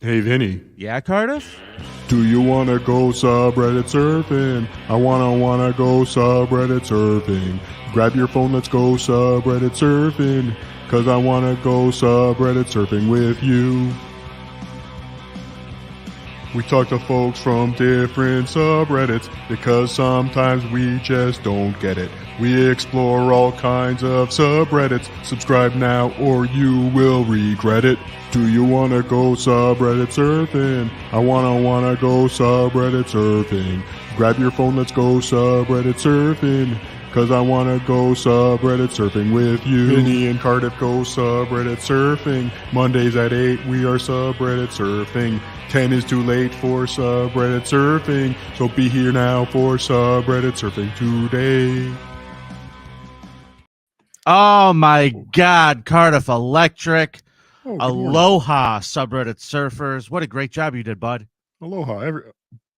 Hey, Vinny. Yeah, Cardiff? Do you want to go subreddit surfing? I wanna go subreddit surfing. Grab your phone, let's go subreddit surfing. Cause I wanna go subreddit surfing with you. We talk to folks from different subreddits because sometimes we just don't get it. We explore all kinds of subreddits. Subscribe now or you will regret it. Do you want to go subreddit surfing? I wanna go subreddit surfing. Grab your phone, let's go subreddit surfing. Cause I wanna go subreddit surfing with you. Vinny and Cardiff go subreddit surfing. Mondays at 8 we are subreddit surfing. 10 is too late for subreddit surfing. So be here now for subreddit surfing today. Oh my God, Cardiff Electric. Oh, Aloha, subreddit surfers. What a great job you did, bud. Aloha.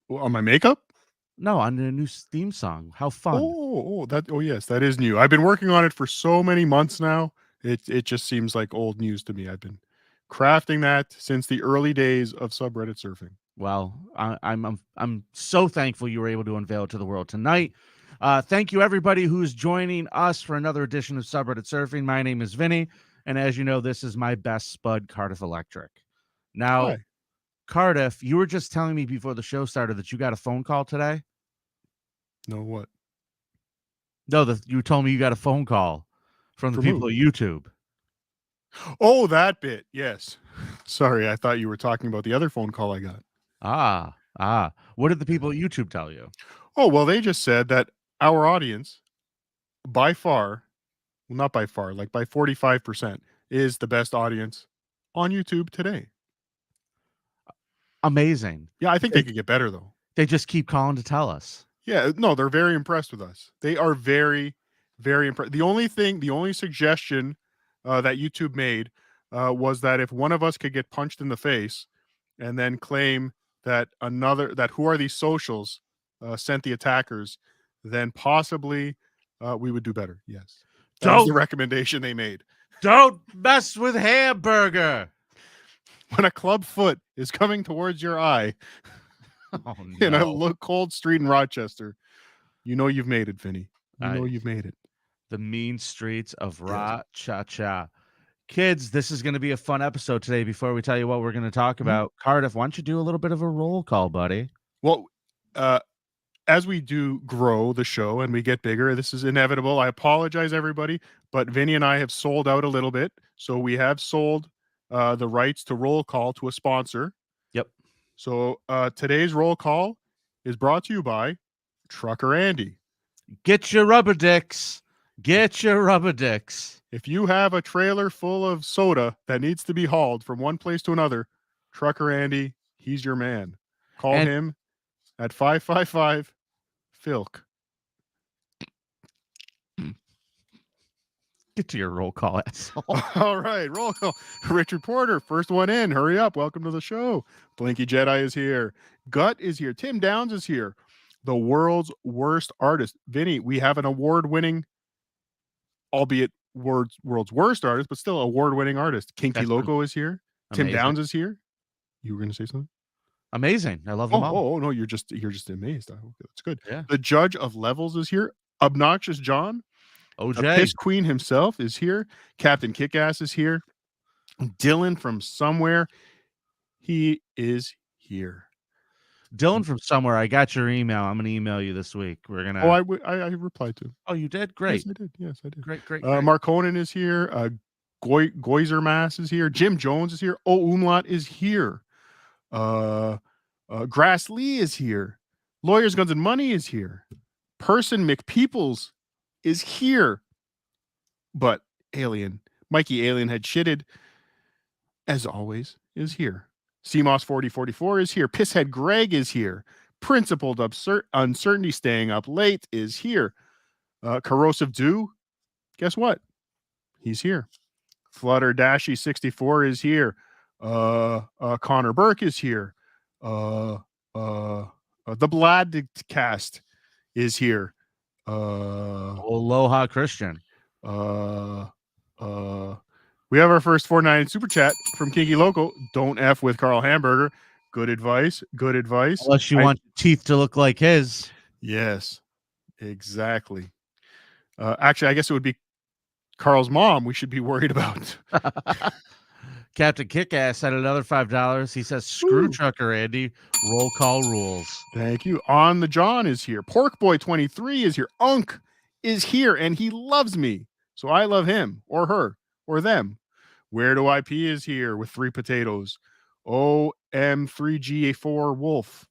On my makeup? No, on the new theme song. How fun. Oh yes, that is new. I've been working on it for so many months now. It just seems like old news to me. I've been crafting that since the early days of subreddit surfing. Well, I'm so thankful you were able to unveil it to the world tonight. Thank you, everybody who's joining us for another edition of Subreddit Surfing. My name is Vinny, and as you know, this is my best spud, Cardiff Electric. Now, Hi. Cardiff, you were just telling me before the show started that you got a phone call today. No, what? No, you told me you got a phone call from the people at YouTube. Oh, that bit. Yes. Sorry, I thought you were talking about the other phone call I got. What did the people at YouTube tell you? Oh, well, they just said that our audience, by far, well, not by far, like by 45%, is the best audience on YouTube today. Amazing. Yeah, I think they could get better, though. They just keep calling to tell us. Yeah, no, they're very impressed with us. They are very, very impressed. The only suggestion that YouTube made was that if one of us could get punched in the face and then claim that who are these socials sent the attackers, then possibly we would do better. Yes. That was the recommendation they made. Don't mess with Hamburger. When a club foot is coming towards your eye in a cold street in Rochester, you know you've made it, Vinny. You know you've made it. The mean streets of Rochester. Kids, this is going to be a fun episode today. Before we tell you what we're going to talk about, Cardiff, why don't you do a little bit of a roll call, buddy? Well, as we do grow the show and we get bigger, this is inevitable. I apologize, everybody, but Vinny and I have sold out a little bit. So we have sold the rights to roll call to a sponsor. Yep. So today's roll call is brought to you by Trucker Andy. Get your rubber dicks. Get your rubber dicks. If you have a trailer full of soda that needs to be hauled from one place to another, Trucker Andy, he's your man. Call him at 555-FILK. Get to your roll call, asshole. All right, roll call. Richard Porter, first one in. Hurry up. Welcome to the show. Blinky Jedi is here. Gut is here. Tim Downs is here. The world's worst artist. Vinny, we have an award-winning, albeit world's worst artist, but still award-winning artist. Kinky Loco is here. Amazing. Tim Downs is here. You were going to say something? Amazing. I love them all. Oh, no, you're just amazed. That's good. Yeah. The judge of levels is here. Obnoxious John. OJ. The Piss Queen himself is here. Captain Kickass is here. Dylan from somewhere. He is here. Dylan from somewhere. I got your email. I'm going to email you this week. We're going to. Oh, I replied to. Oh, you did? Great. Yes, I did. Great. Mark Conan is here. Goizer Mass is here. Jim Jones is here. Oh, Umlaut is here. Grass Lee is here. Lawyers, Guns, and Money is here. Person McPeoples is here. But Mikey Alien had shitted, as always, is here. CMOS 4044 is here. Pisshead Greg is here. Principled Uncertainty Staying Up Late is here. Corrosive Dew, guess what? He's here. Flutter Dashy 64 is here. Connor Burke is here. The Bladcast is here. Aloha Christian. We have our first 4.99 super chat from Kinky Local. Don't F with Carl Hamburger. Good advice. Good advice. Unless you want your teeth to look like his. Yes, exactly. Actually, I guess it would be Carl's mom we should be worried about. Captain Kickass had another $5. He says, "Screw trucker Andy. Roll call rules." Thank you. On the John is here. Pork Boy 23 is here. Unk is here, and he loves me, so I love him or her or them. Where do IP is here with 3 potatoes. OM3GA4 Wolf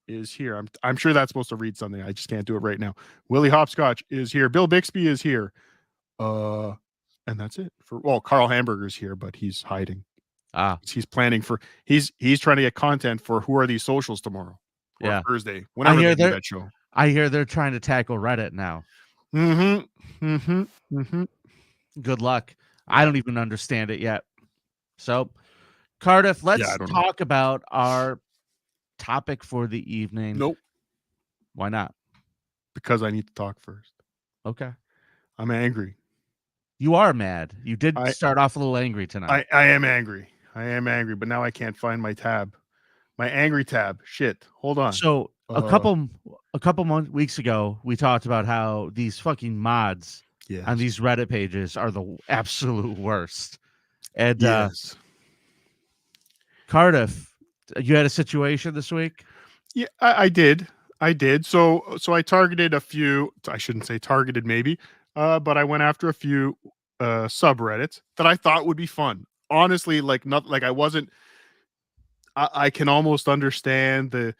is here. I'm sure that's supposed to read something. I just can't do it right now. Willie Hopscotch is here. Bill Bixby is here. And that's it for Carl Hamburger's here, but he's hiding. He's planning for he's trying to get content for Who Are These Socials tomorrow or Thursday, whenever they do that show. I hear they're trying to tackle Reddit now. Good luck. I don't even understand it yet. So, Cardiff, let's talk about our topic for the evening. Nope. Why not? Because I need to talk first. Okay. I'm angry. You are mad. You did start off a little angry tonight. I am angry. But now I can't find my tab. My angry tab. Shit. Hold on. So a couple weeks ago, we talked about how these fucking mods on these Reddit pages are the absolute worst. And Cardiff, you had a situation this week? Yeah, I did. So I targeted a few. I shouldn't say targeted, maybe. But I went after a few subreddits that I thought would be fun. Honestly, I can almost understand the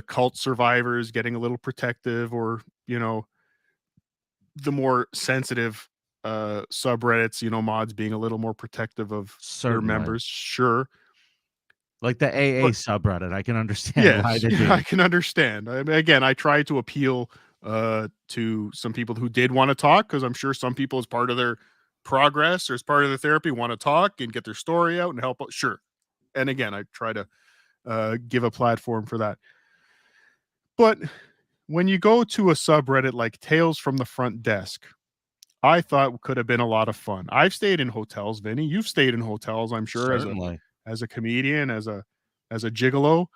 cult survivors getting a little protective, or the more sensitive subreddits, mods being a little more protective of their members. Sure. Like the AA subreddit, I can understand why they do. I can understand. I tried to appeal to some people who did want to talk, because I'm sure some people, as part of their progress or as part of their therapy, want to talk and get their story out and help out. Sure. And again, I try to give a platform for that. But when you go to a subreddit like Tales from the Front Desk, I thought could have been a lot of fun. I've stayed in hotels, Vinny. You've stayed in hotels, I'm sure, as a comedian, as a gigolo,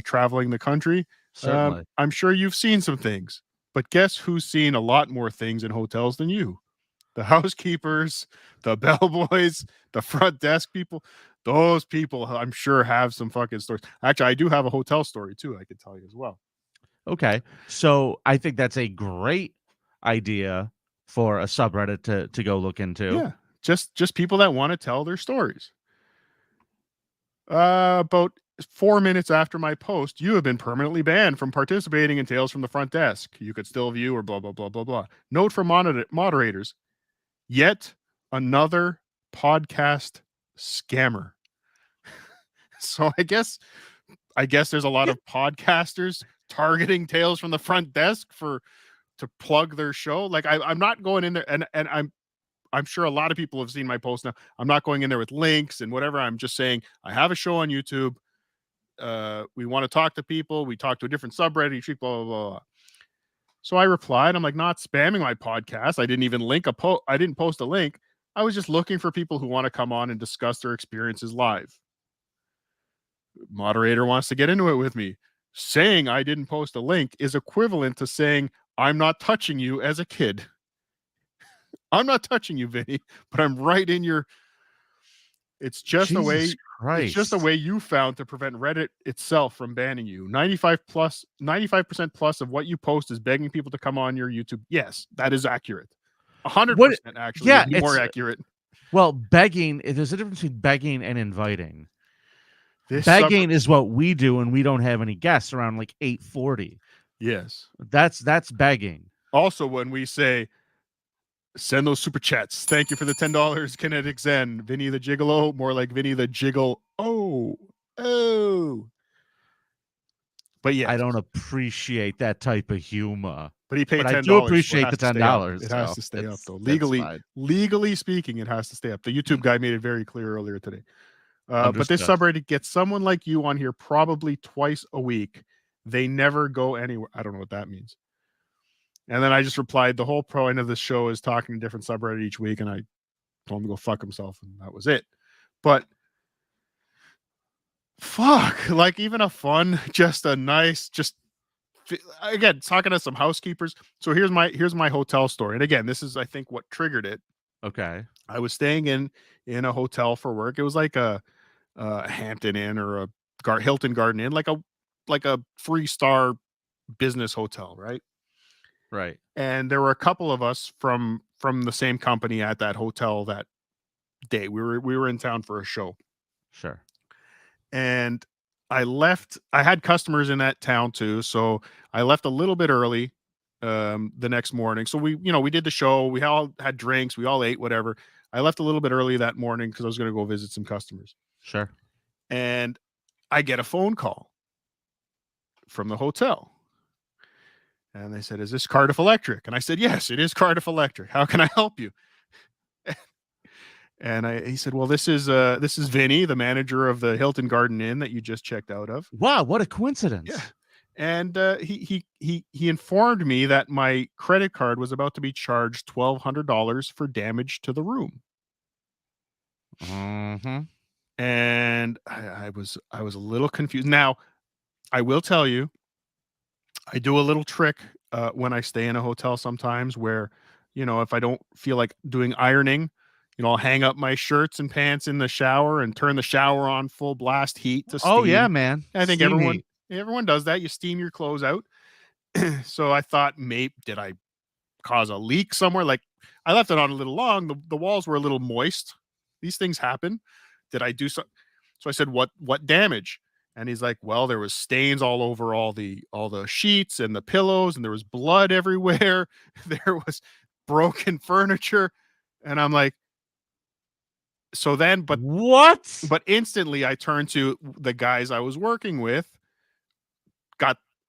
traveling the country. Certainly. I'm sure you've seen some things, but guess who's seen a lot more things in hotels than you? The housekeepers, the bellboys, the front desk people. Those people, I'm sure, have some fucking stories. Actually, I do have a hotel story too, I could tell you as well. Okay. So I think that's a great idea for a subreddit to go look into. Yeah. Just people that want to tell their stories. About 4 minutes after my post, you have been permanently banned from participating in Tales from the Front Desk. You could still view or blah, blah, blah, blah, blah. Note from moderators, yet another podcast scammer. So I guess there's a lot of podcasters targeting Tales from the Front Desk to plug their show. Like I'm not going in there, and I'm sure a lot of people have seen my post now. I'm not going in there with links and whatever. I'm just saying I have a show on YouTube. We want to talk to people. We talk to a different subreddit, blah, blah, blah. So I replied, I'm like, not spamming my podcast. I didn't even I didn't post a link. I was just looking for people who want to come on and discuss their experiences live. Moderator wants to get into it with me. Saying I didn't post a link is equivalent to saying I'm not touching you as a kid. I'm not touching you, Vinny, but I'm right in your. It's just a way. Christ. It's just a way you found to prevent Reddit itself from banning you. 95% plus of what you post is begging people to come on your YouTube. Yes, that is accurate. 100% actually. Yeah, it's more accurate. Well, begging. There's a difference between begging and inviting. Begging is what we do, and we don't have any guests around like 8:40. Yes, that's begging. Also, when we say send those super chats, thank you for the $10, Kinetic Zen, Vinny the Gigolo, more like Vinny the Jiggle. Oh. But yeah, I don't appreciate that type of humor. But he paid $10. I do appreciate the $10. It has to stay up, though. Legally speaking, it has to stay up. The YouTube guy made it very clear earlier today. But this subreddit gets someone like you on here probably twice a week. They never go anywhere. I don't know what that means. And then I just replied, the whole point of this show is talking to different subreddit each week, and told him to go fuck himself, and that was it. But fuck, like even a fun, just a nice, just again talking to some housekeepers. So here's my hotel story, and again, this is I think what triggered it. Okay. I was staying in a hotel for work. It was like a Hampton Inn or a Hilton Garden Inn, like a 3-star business hotel, right? Right. And there were a couple of us from the same company at that hotel that day. We were in town for a show, Sure. and I had customers in that town too, so I left a little bit early the next morning. So we did the show, we all had drinks, we all ate whatever. I left a little bit early that morning because I was going to go visit some customers. Sure. And I get a phone call from the hotel. And they said, "Is this Cardiff Electric?" And I said, "Yes, it is Cardiff Electric. How can I help you?" And he said, "Well, this is Vinny, the manager of the Hilton Garden Inn that you just checked out of." Wow, what a coincidence. Yeah. And he informed me that my credit card was about to be charged $1,200 for damage to the room. Mm-hmm. And I was a little confused. Now, I will tell you, I do a little trick when I stay in a hotel sometimes where, if I don't feel like doing ironing, I'll hang up my shirts and pants in the shower and turn the shower on full blast heat to steam. Oh yeah, man. I think Steam heat. everyone does that. You steam your clothes out. So I thought, maybe did I cause a leak somewhere? Like I left it on a little long. The walls were a little moist. These things happen. Did I do so? So I said, what damage? And he's like, "Well, there was stains all over all the sheets and the pillows, and there was blood everywhere. There was broken furniture." And I'm like, so then, what? But instantly I turned to the guys I was working with,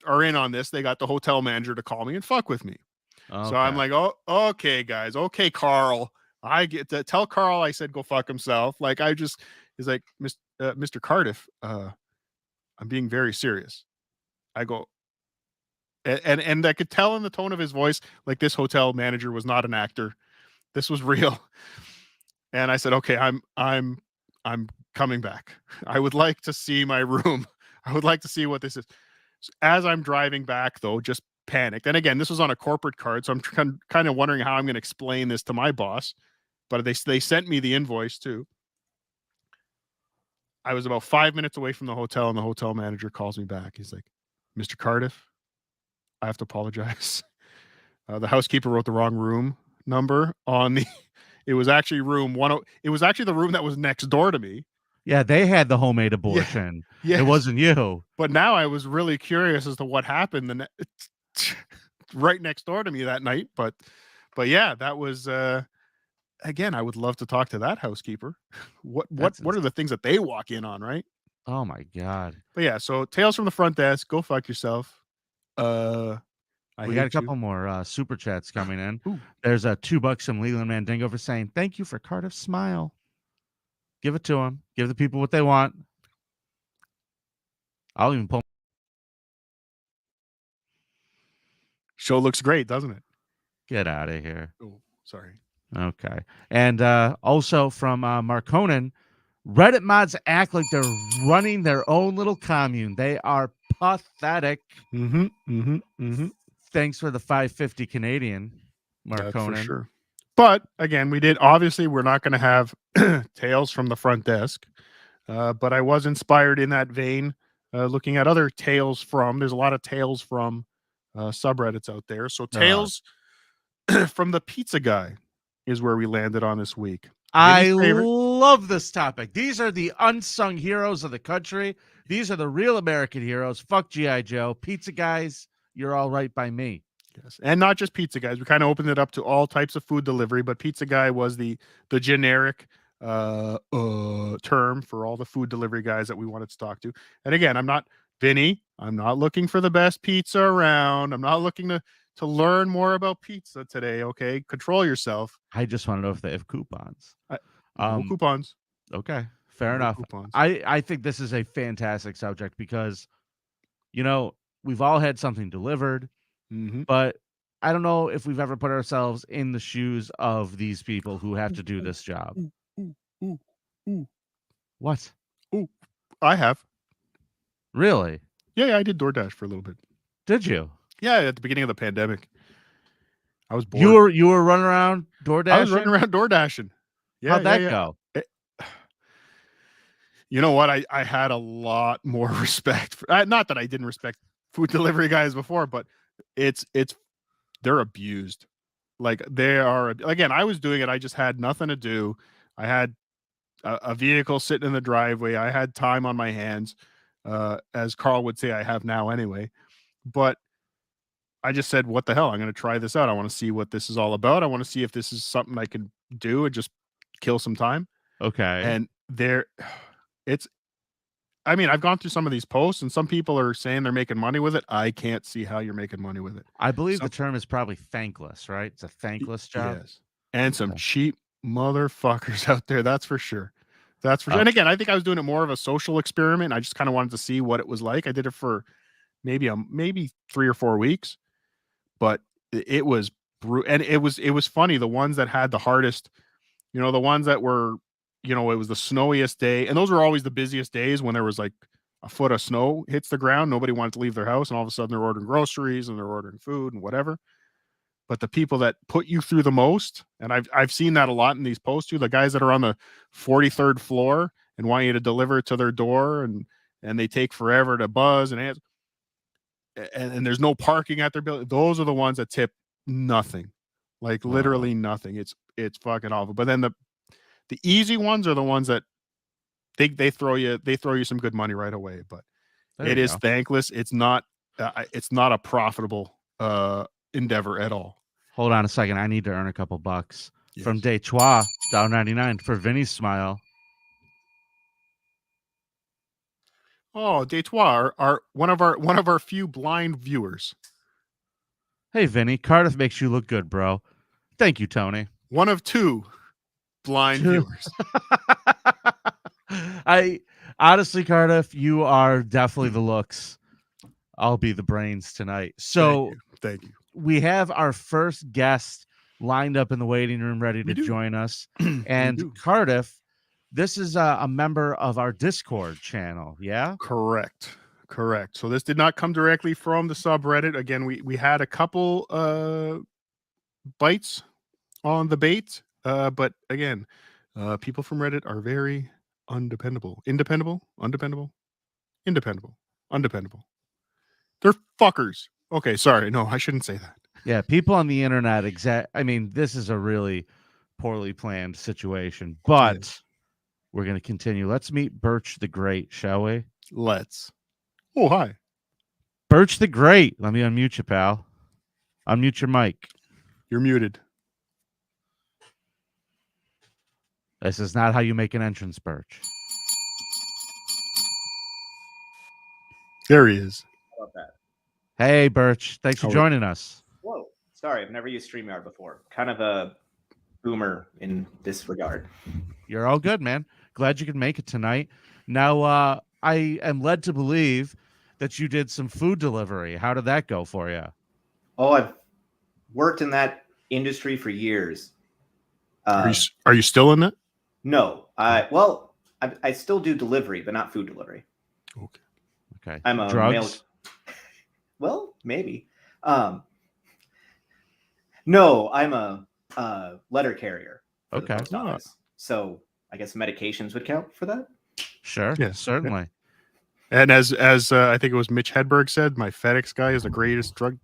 are in on this. They got the hotel manager to call me and fuck with me. Okay. So I'm like, "Oh, okay, guys. Okay, Carl. I get to tell Carl I said go fuck himself." Like he's like, Mr. Cardiff, I'm being very serious. I go, and I could tell in the tone of his voice, like this hotel manager was not an actor. This was real. And I said, "Okay, I'm coming back. I would like to see my room. I would like to see what this is." So as I'm driving back, though, just panicked. And again, this was on a corporate card, so I'm kind of wondering how I'm going to explain this to my boss. But they sent me the invoice too. I was about 5 minutes away from the hotel, and the hotel manager calls me back. He's like, "Mr. Cardiff, I have to apologize. The housekeeper wrote the wrong room number on the." It was actually it was actually the room that was next door to me. Yeah, they had the homemade abortion. Yeah. Yes. It wasn't you. But now I was really curious as to what happened right next door to me that night. But yeah, that was again, I would love to talk to that housekeeper. What are the things that they walk in on, right? Oh my God. But yeah, so Tales from the Front Desk, go fuck yourself. We got a couple more super chats coming in. Ooh. There's $2 from Leland Mandingo for saying, "Thank you for Cardiff's smile." Give it to him. Give the people what they want. I'll even pull. Show looks great, doesn't it? Get out of here. Oh, sorry. Okay. And also from Mark Conan, Reddit mods act like they're running their own little commune. They are pathetic. Thanks for the 550 Canadian, Mark Conan. For sure. But again, we're not going to have Tales from the Front Desk. But I was inspired in that vein, looking at other tales from. There's a lot of tales from subreddits out there. So Tales from the Pizza Guy is where we landed on this week. I love this topic. These are the unsung heroes of the country. These are the real American heroes. Fuck G.I. Joe. Pizza Guys, you're all right by me. Yes. And not just Pizza Guys. We kind of opened it up to all types of food delivery, but Pizza Guy was the generic term for all the food delivery guys that we wanted to talk to. And again, I'm not looking for the best pizza around. I'm not looking to learn more about pizza today. Okay, control yourself. I just want to know if they have coupons. No coupons. Okay, fair enough. Coupons. I think this is a fantastic subject because, we've all had something delivered, but I don't know if we've ever put ourselves in the shoes of these people who have to do this job. Ooh. What? Ooh. I have. Really? Yeah, I did DoorDash for a little bit. Did you? Yeah, at the beginning of the pandemic. I was bored. You were running around DoorDashing? I was running around DoorDashing. Yeah, How'd that go? You know what? I had a lot more respect for, not that I didn't respect food delivery guys before, but they're abused. Like they are. Again, I was doing it. I just had nothing to do. I had a vehicle sitting in the driveway. I had time on my hands, as Carl would say, I have now anyway. But I just said, what the hell? I'm going to try this out. I want to see what this is all about. I want to see if this is something I can do and just kill some time. Okay. And I mean, I've gone through some of these posts and some people are saying they're making money with it. I can't see how you're making money with it. I believe the term is probably thankless, right? It's a thankless job. Yes. And some cheap motherfuckers out there. That's for sure. That's for sure. And again, I think I was doing it more of a social experiment. I just kind of wanted to see what it was like. I did it for maybe 3 or 4 weeks, but it was brutal. And it was funny. The ones that had the hardest, the ones that were, it was the snowiest day. And those were always the busiest days when there was like a foot of snow hits the ground. Nobody wanted to leave their house. And all of a sudden they're ordering groceries and they're ordering food and whatever. But the people that put you through the most, and I've seen that a lot in these posts too, the guys that are on the 43rd floor and want you to deliver it to their door and they take forever to buzz and answer. And there's no parking at their building. Those are the ones that tip nothing, like literally nothing. It's fucking awful. But then the easy ones are the ones that they throw you some good money right away. But it is thankless. It's not a profitable endeavor at all. Hold on a second. I need to earn a couple bucks from Detroit, $1.99 for Vinnie's smile. Oh, Detroit are one of our few blind viewers. Hey, Vinnie, Cardiff makes you look good, bro. Thank you, Tony. One of 2 blind viewers. I honestly, Cardiff, you are definitely the looks. I'll be the brains tonight. So Thank you. We have our first guest lined up in the waiting room, ready to join us. And Cardiff, this is a member of our Discord channel. Yeah, correct. So this did not come directly from the subreddit. Again, we had a couple bites on the bait, but again, people from Reddit are very undependable. Independable. They're fuckers. Okay, sorry. No, I shouldn't say that. Yeah, people on the internet, I mean, this is a really poorly planned situation, but we're going to continue. Let's meet Birch the Great, shall we? Let's. Oh, hi. Birch the Great. Let me unmute you, pal. Unmute your mic. You're muted. This is not how you make an entrance, Birch. There he is. How about that? Hey, Birch. Thanks for joining us. Whoa. Sorry, I've never used StreamYard before. Kind of a boomer in this regard. You're all good, man. Glad you could make it tonight. Now, I am led to believe that you did some food delivery. How did that go for you? Oh, I've worked in that industry for years. Are you still in it? No. I still do delivery, but not food delivery. Okay. I'm a drugs. Well, maybe. No, I'm a letter carrier. For the post office. So I guess medications would count for that. Sure. Yeah, certainly. And as I think it was Mitch Hedberg said, my FedEx guy is the greatest drug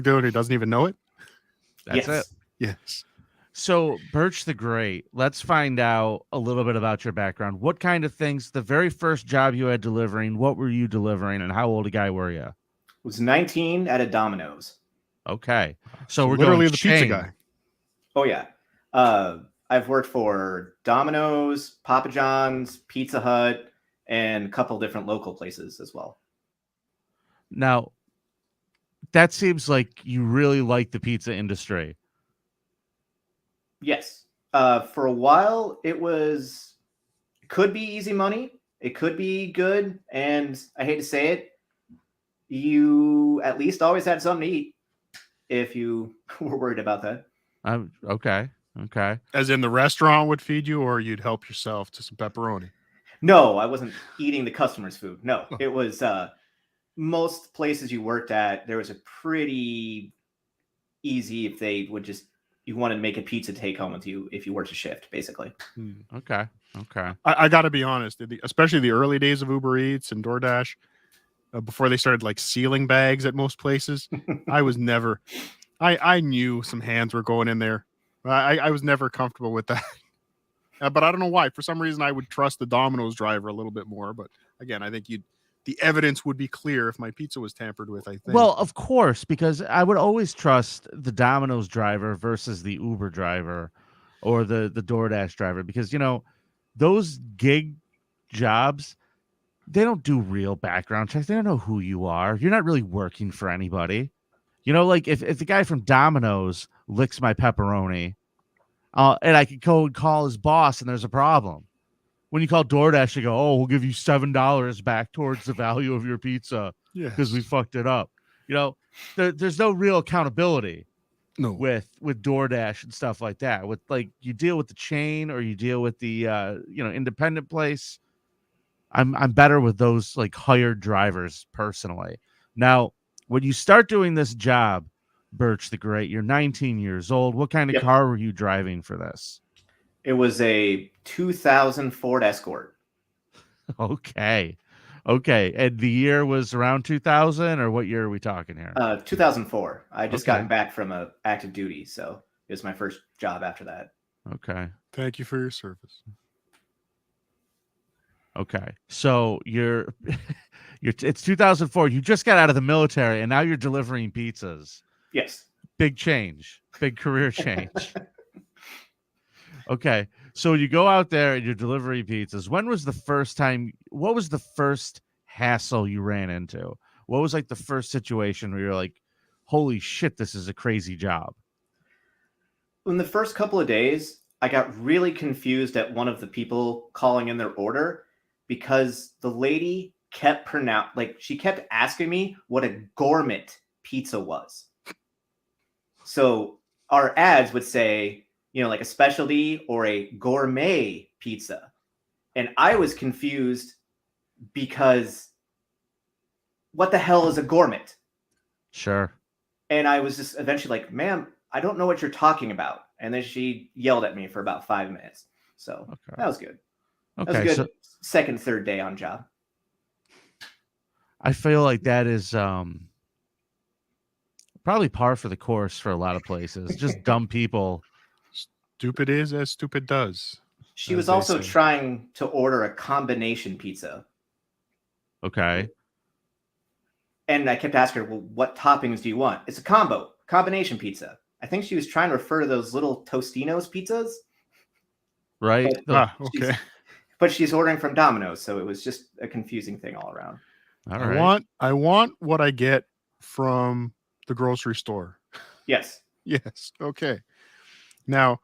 dealer who doesn't even know it. That's it. Yes. So, Birch the Great, let's find out a little bit about your background. What kind of things, the very first job you had delivering, what were you delivering, and how old a guy were you? I was 19 at a Domino's. Okay. So we're literally going the chain. pizza guy. Oh, yeah. I've worked for Domino's, Papa John's, Pizza Hut, and a couple different local places as well. Now, that seems like you really like the pizza industry. Yes. For a while, it could be easy money. It could be good. And I hate to say it, you at least always had something to eat. if you were worried about that. Okay. As in the restaurant would feed you, or you'd help yourself to some pepperoni? No, I wasn't eating the customer's food. No, it was most places you worked at, there was a pretty easy if they would just you wanted to make a pizza take home with you if you worked a shift, basically. Okay. I got to be honest, especially the early days of Uber Eats and DoorDash, before they started like sealing bags at most places, I was never. I knew some hands were going in there. I was never comfortable with that. But I don't know why. For some reason, I would trust the Domino's driver a little bit more. But again, I think the evidence would be clear if my pizza was tampered with, I think. Well, of course, because I would always trust the Domino's driver versus the Uber driver or the DoorDash driver, because, you know, those gig jobs, they don't do real background checks. They don't know who you are. You're not really working for anybody. You know, like if the guy from Domino's licks my pepperoni, and I could go and call his boss and there's a problem. When you call DoorDash, you go, "Oh, we'll give you $7 back towards the value of your pizza because we fucked it up." You know, there's no real accountability with DoorDash and stuff like that. With like you deal with the chain or you deal with the independent place. I'm better with those like hired drivers personally. Now, when you start doing this job, Birch the Great, you're 19 years old. What kind of car were you driving for this? It was a 2000 Ford Escort. Okay. And the year was around 2000, or what year are we talking here? 2004. I just gotten back from active duty, so it was my first job after that. Okay. Thank you for your service. Okay. So it's 2004. You just got out of the military and now you're delivering pizzas. Yes. Big change. Big career change. Okay. So you go out there and you're delivering pizzas. What was the first hassle you ran into? What was like the first situation where you're like, holy shit, this is a crazy job? In the first couple of days, I got really confused at one of the people calling in their order because the lady kept she kept asking me what a gourmet pizza was. So our ads would say, like a specialty or a gourmet pizza. And I was confused because what the hell is a gourmet? Sure. And I was just eventually like, ma'am, I don't know what you're talking about. And then she yelled at me for about 5 minutes. So that was good. Okay. That was a good second, third day on job. I feel like that is probably par for the course for a lot of places. Just dumb people. Stupid is as stupid does. She was also trying to order a combination pizza. Okay. And I kept asking her, well, what toppings do you want? It's a combination pizza. I think she was trying to refer to those little Tostinos pizzas. Right. Okay. But she's ordering from Domino's, so it was just a confusing thing all around. All right. I want what I get from the grocery store. Yes. Yes. Okay. Now,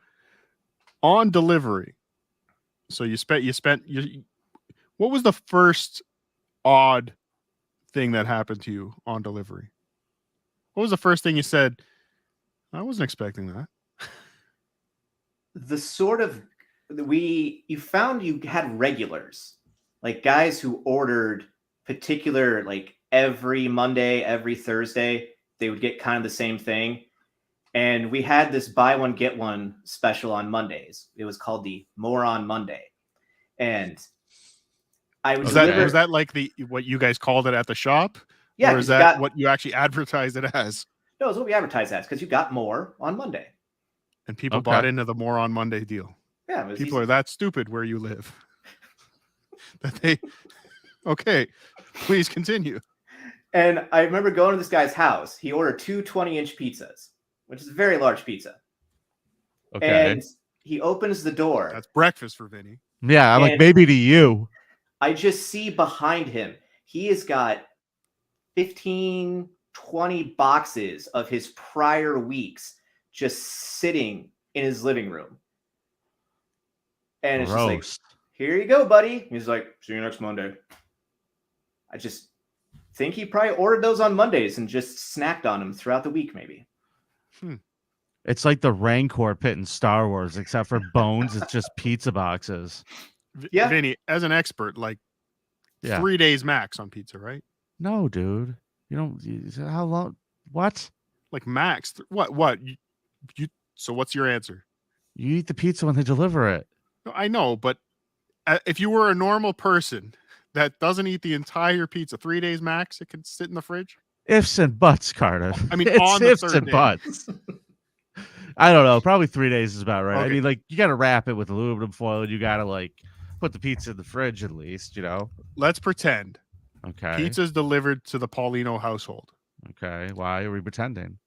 on delivery, so what was the first odd thing that happened to you on delivery? What was the first thing you said? I wasn't expecting that. You found you had regulars, like guys who ordered particular, like every Monday, every Thursday, they would get kind of the same thing. And we had this buy one, get one special on Mondays. It was called the Moron Monday. And I was was that like what you guys called it at the shop? Yeah. Or is that what you actually advertised it as? No, it's what we advertised as, because you got more on Monday. And people bought into the Moron Monday deal. Yeah. People are that stupid where you live. Okay, please continue. And I remember going to this guy's house. He ordered 2 20-inch pizzas, which is a very large pizza. Okay. And he opens the door. That's breakfast for Vinny. Yeah, I'm like, maybe to you. I just see behind him, he has got 15, 20 boxes of his prior weeks just sitting in his living room. And it's just like, here you go, buddy. He's like, see you next Monday. I just think he probably ordered those on Mondays and just snacked on them throughout the week, maybe. It's like the Rancor pit in Star Wars, except for bones. It's just pizza boxes. Yeah. Vinny, as an expert, like 3 days max on pizza, right? No, dude. You don't. How long? What? Like max? What? You? So what's your answer? You eat the pizza when they deliver it. No, I know, but if you were a normal person that doesn't eat the entire pizza, 3 days max, it can sit in the fridge. Ifs and buts, Cardiff. I mean, it's on the ifs third and day. Buts. I don't know. Probably 3 days is about right. Okay. I mean, like, you got to wrap it with aluminum foil. And you got to, like, put the pizza in the fridge at least, Let's pretend. Okay. Pizza's delivered to the Paulino household. Okay. Why are we pretending?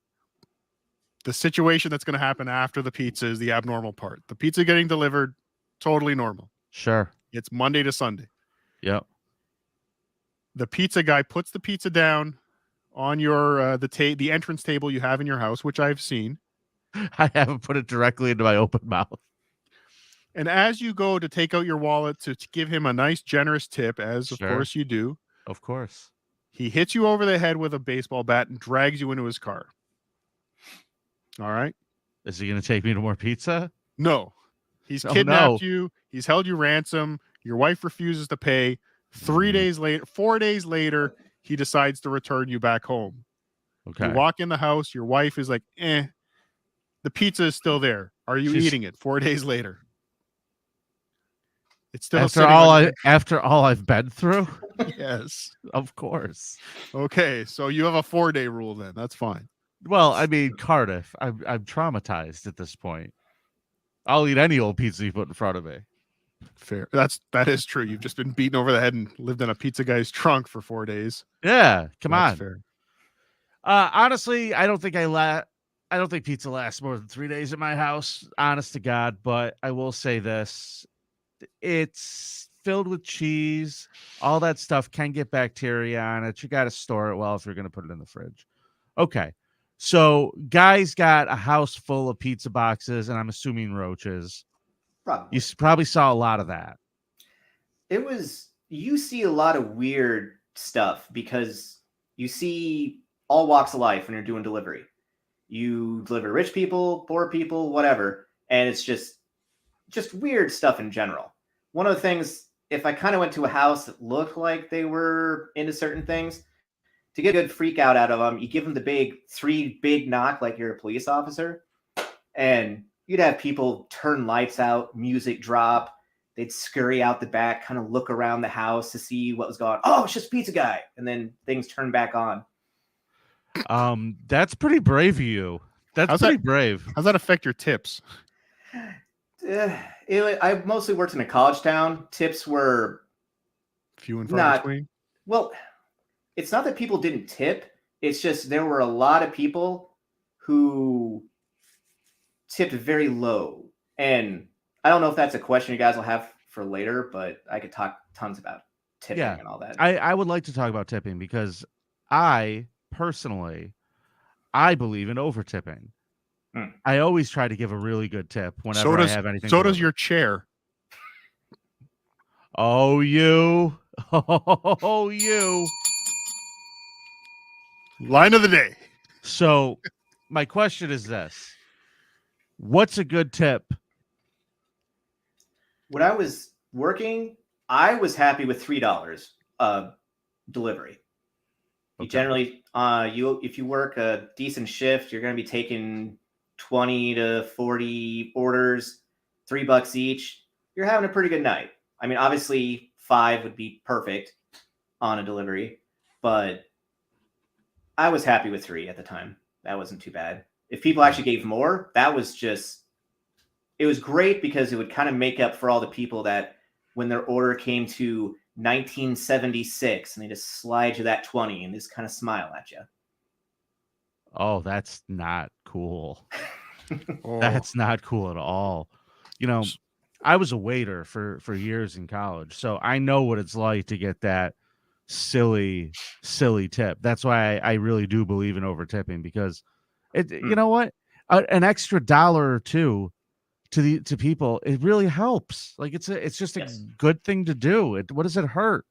The situation that's going to happen after the pizza is the abnormal part. The pizza getting delivered, totally normal. Sure. It's Monday to Sunday. Yep. The pizza guy puts the pizza down on your the entrance table you have in your house, which I've seen. I haven't put it directly into my open mouth. And as you go to take out your wallet to give him a nice, generous tip, as of course you do, of course, he hits you over the head with a baseball bat and drags you into his car. All right. Is he going to take me to more pizza? No. He's kidnapped you. He's held you ransom. Your wife refuses to pay. 4 days later, he decides to return you back home. Okay. You walk in the house. Your wife is like, the pizza is still there. Are you eating it? 4 days later. It's still after all I've been through. Yes, of course. Okay, so you have a 4-day rule then. That's fine. Well, I mean, Cardiff, I'm traumatized at this point. I'll eat any old pizza you put in front of me. Fair. That is true. You've just been beaten over the head and lived in a pizza guy's trunk for 4 days. Yeah, come on. Fair. Honestly, I don't think pizza lasts more than 3 days at my house, honest to God, but I will say this. It's filled with cheese. All that stuff can get bacteria on it. You got to store it well if you're going to put it in the fridge. Okay. So guys got a house full of pizza boxes, and I'm assuming roaches. Probably. You probably saw a lot of that. You see a lot of weird stuff because you see all walks of life when you're doing delivery. You deliver rich people, poor people, whatever. And it's just weird stuff in general. One of the things, if I kind of went to a house that looked like they were into certain things, to get a good freak out of them, you give them the three big knock like you're a police officer. And you'd have people turn lights out, music drop. They'd scurry out the back, kind of look around the house to see what was going on. Oh, it's just pizza guy. And then things turn back on. That's pretty brave of you. That's pretty brave. How's that affect your tips? I mostly worked in a college town. Tips were few and far between. Well, it's not that people didn't tip. It's just there were a lot of people who tipped very low. And I don't know if that's a question you guys will have for later, but I could talk tons about tipping and all that. I would like to talk about tipping because I personally believe in over tipping. I always try to give a really good tip whenever I have anything. So does your chair. Oh, you. Oh, you. Line of the day. So my question is this. What's a good tip? When I was working, I was happy with $3 delivery. You generally, if you work a decent shift, you're going to be taking 20 to 40 orders, $3 each. You're having a pretty good night. I mean, obviously 5 would be perfect on a delivery, but I was happy with 3 at the time. That wasn't too bad. If people actually gave more, it was great because it would kind of make up for all the people that when their order came to 1976 and they just slide you that 20 and just kind of smile at you. Oh, that's not cool. That's not cool at all. You know, I was a waiter for years in college, so I know what it's like to get that silly tip. That's why I really do believe in over tipping because you know what? An extra $1 or $2 to people, it really helps. Like it's just a good thing to do. What does it hurt?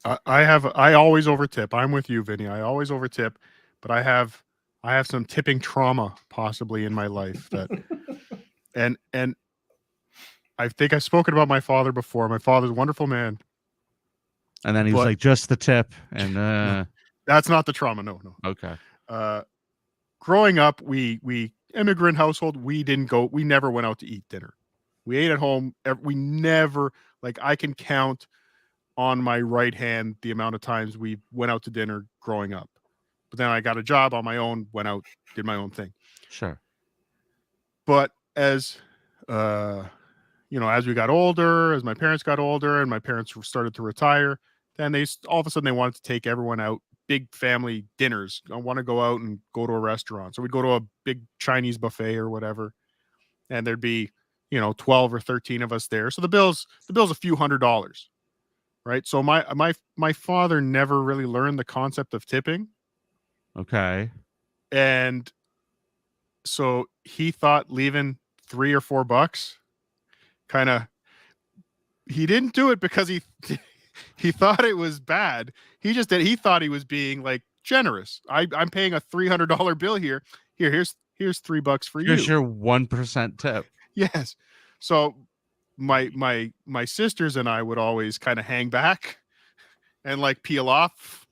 I always overtip. I'm with you, Vinny. I always overtip, but I have I have some tipping trauma possibly in my life that, and I think I've spoken about my father before. My father's a wonderful man. And then he was But- like, just the tip. And No. That's not the trauma. No. okay. Growing up, we immigrant household, we never went out to eat dinner. We ate at home. We never, like, I can count on my right hand the amount of times we went out to dinner growing up. But then I got a job on my own, went out, did my own thing. Sure. But as as we got older, as my parents got older and my parents started to retire, then all of a sudden they wanted to take everyone out, big family dinners. I want to go out and go to a restaurant. So we'd go to a big Chinese buffet or whatever. And there'd be, 12 or 13 of us there. So the bill's a few $100s. Right. So my father never really learned the concept of tipping. Okay. And so he thought leaving $3 or $4 he didn't do it because he thought it was bad. He thought he was being like generous. I'm paying a $300 bill here. Here's $3 for you. Here's your 1% tip. Yes. So my sisters and I would always kind of hang back and like peel off,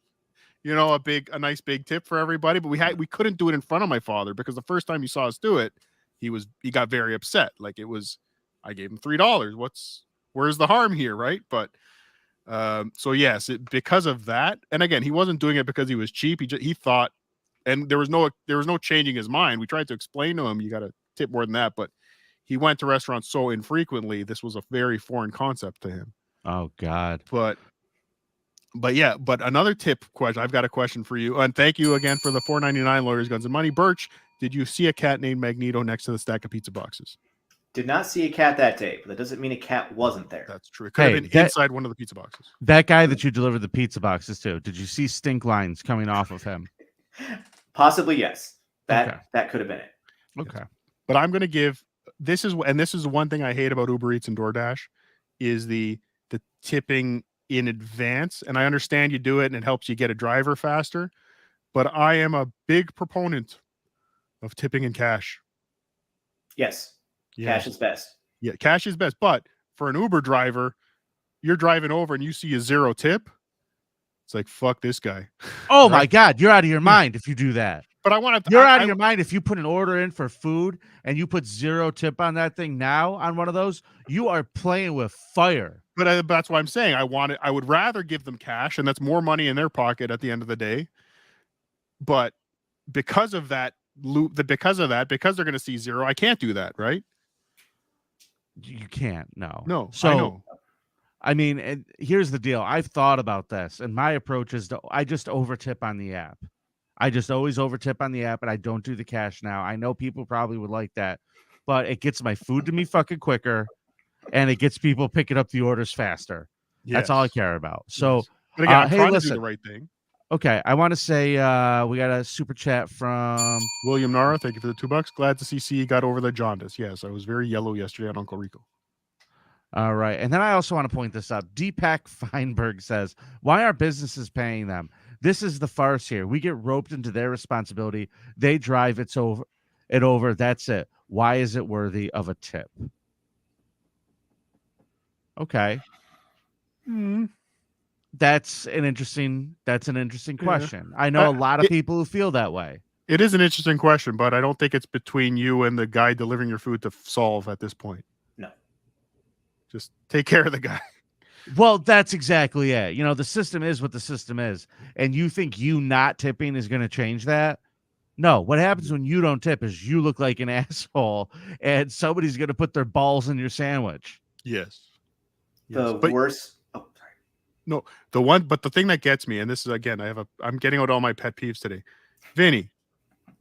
a nice big tip for everybody. But we couldn't do it in front of my father because the first time he saw us do it, he got very upset. Like I gave him $3. Where's the harm here, right? But so yes, because of that, and again, he wasn't doing it because he was cheap. He thought, and there was no changing his mind. We tried to explain to him, you got to tip more than that, but he went to restaurants so infrequently, this was a very foreign concept to him. Oh God. But another tip question. I've got a question for you, and thank you again for the $4.99 Lawyers, Guns, and Money. Birch, did you see a cat named Magneto next to the stack of pizza boxes? Did not see a cat that day, but that doesn't mean a cat wasn't there. That's true. It could have been inside one of the pizza boxes. That guy that you delivered the pizza boxes to, did you see stink lines coming off of him? Possibly, yes. Okay. That could have been it. Okay. But I'm going to give this is one thing I hate about Uber Eats and DoorDash is the tipping in advance. And I understand you do it and it helps you get a driver faster. But I am a big proponent of tipping in cash. Yes. Cash is best. Yeah, cash is best. But for an Uber driver, you're driving over and you see a 0 tip. It's like, fuck this guy. Oh my God, you're out of your mind if you do that. But I want to. You're out of your mind if you put an order in for food and you put 0 tip on that thing now on one of those. You are playing with fire. But that's why I'm saying I would rather give them cash, and that's more money in their pocket at the end of the day. But because of that, because they're going to see 0, I can't do that, right? You can't. No. So, I know. I mean, and here's the deal. I've thought about this, and my approach is I just overtip on the app. I just always overtip on the app, and I don't do the cash now. I know people probably would like that, but it gets my food to me fucking quicker, and it gets people picking up the orders faster. Yes. That's all I care about. So, but again, I'm trying to do the right thing. Okay, I want to say we got a super chat from William Nara. Thank you for the $2. Glad to see C got over the jaundice. Yes, I was very yellow yesterday on Uncle Rico. All right, and then I also want to point this out. Deepak Feinberg says, "Why are businesses paying them? This is the farce here. We get roped into their responsibility. They drive it over. That's it. Why is it worthy of a tip?" Okay. That's an interesting question. I know a lot of people who feel that way. It is an interesting question, but I don't think it's between you and the guy delivering your food to solve at this point. No. Just take care of the guy. Well, that's exactly it. The system is what the system is. And you think you not tipping is going to change that? No. What happens when you don't tip is you look like an asshole and somebody's going to put their balls in your sandwich. Yes. Worst. Oh, sorry. No, but the thing that gets me, and this is, again, I'm getting out all my pet peeves today. Vinny.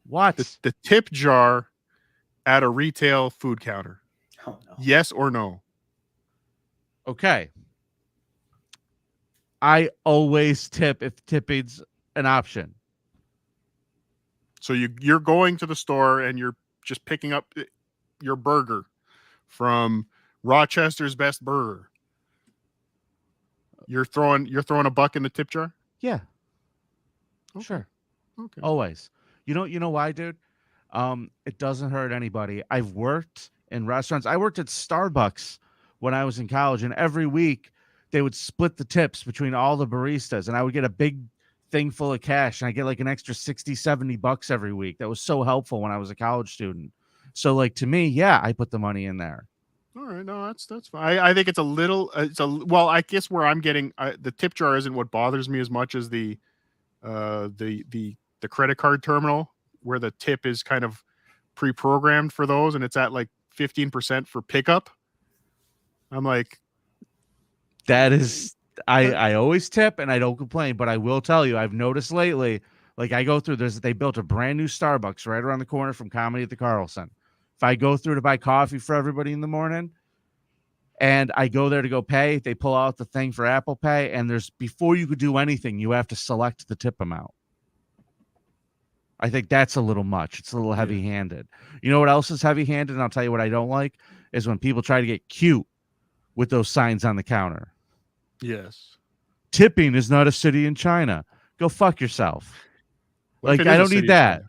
What? The tip jar at a retail food counter. Oh, no. Yes or no? Okay. I always tip if tipping's an option. So you're going to the store and you're just picking up your burger from Rochester's Best Burger. You're throwing $1 in the tip jar? Yeah. Okay. Sure. Okay. Always. You know why, dude? It doesn't hurt anybody. I've worked in restaurants. I worked at Starbucks when I was in college, and every week they would split the tips between all the baristas, and I would get a big thing full of cash, and I get like an extra 60, $70 every week. That was so helpful when I was a college student. So, like, to me, yeah, I put the money in there. All right, no, that's fine. I think it's a little. Well, I guess where I'm getting the tip jar isn't what bothers me as much as the credit card terminal where the tip is kind of pre-programmed for those, and it's at like 15% for pickup. I'm like, that is, I always tip and I don't complain, but I will tell you, I've noticed lately, like I go through, they built a brand new Starbucks right around the corner from Comedy at the Carlson. If I go through to buy coffee for everybody in the morning and I go there to go pay, they pull out the thing for Apple Pay, and before you could do anything, you have to select the tip amount. I think that's a little much. It's a little heavy-handed. You know what else is heavy-handed? And I'll tell you what I don't like is when people try to get cute with those signs on the counter. yes. Tipping is not a city in China. Go fuck yourself. Like, I don't need that.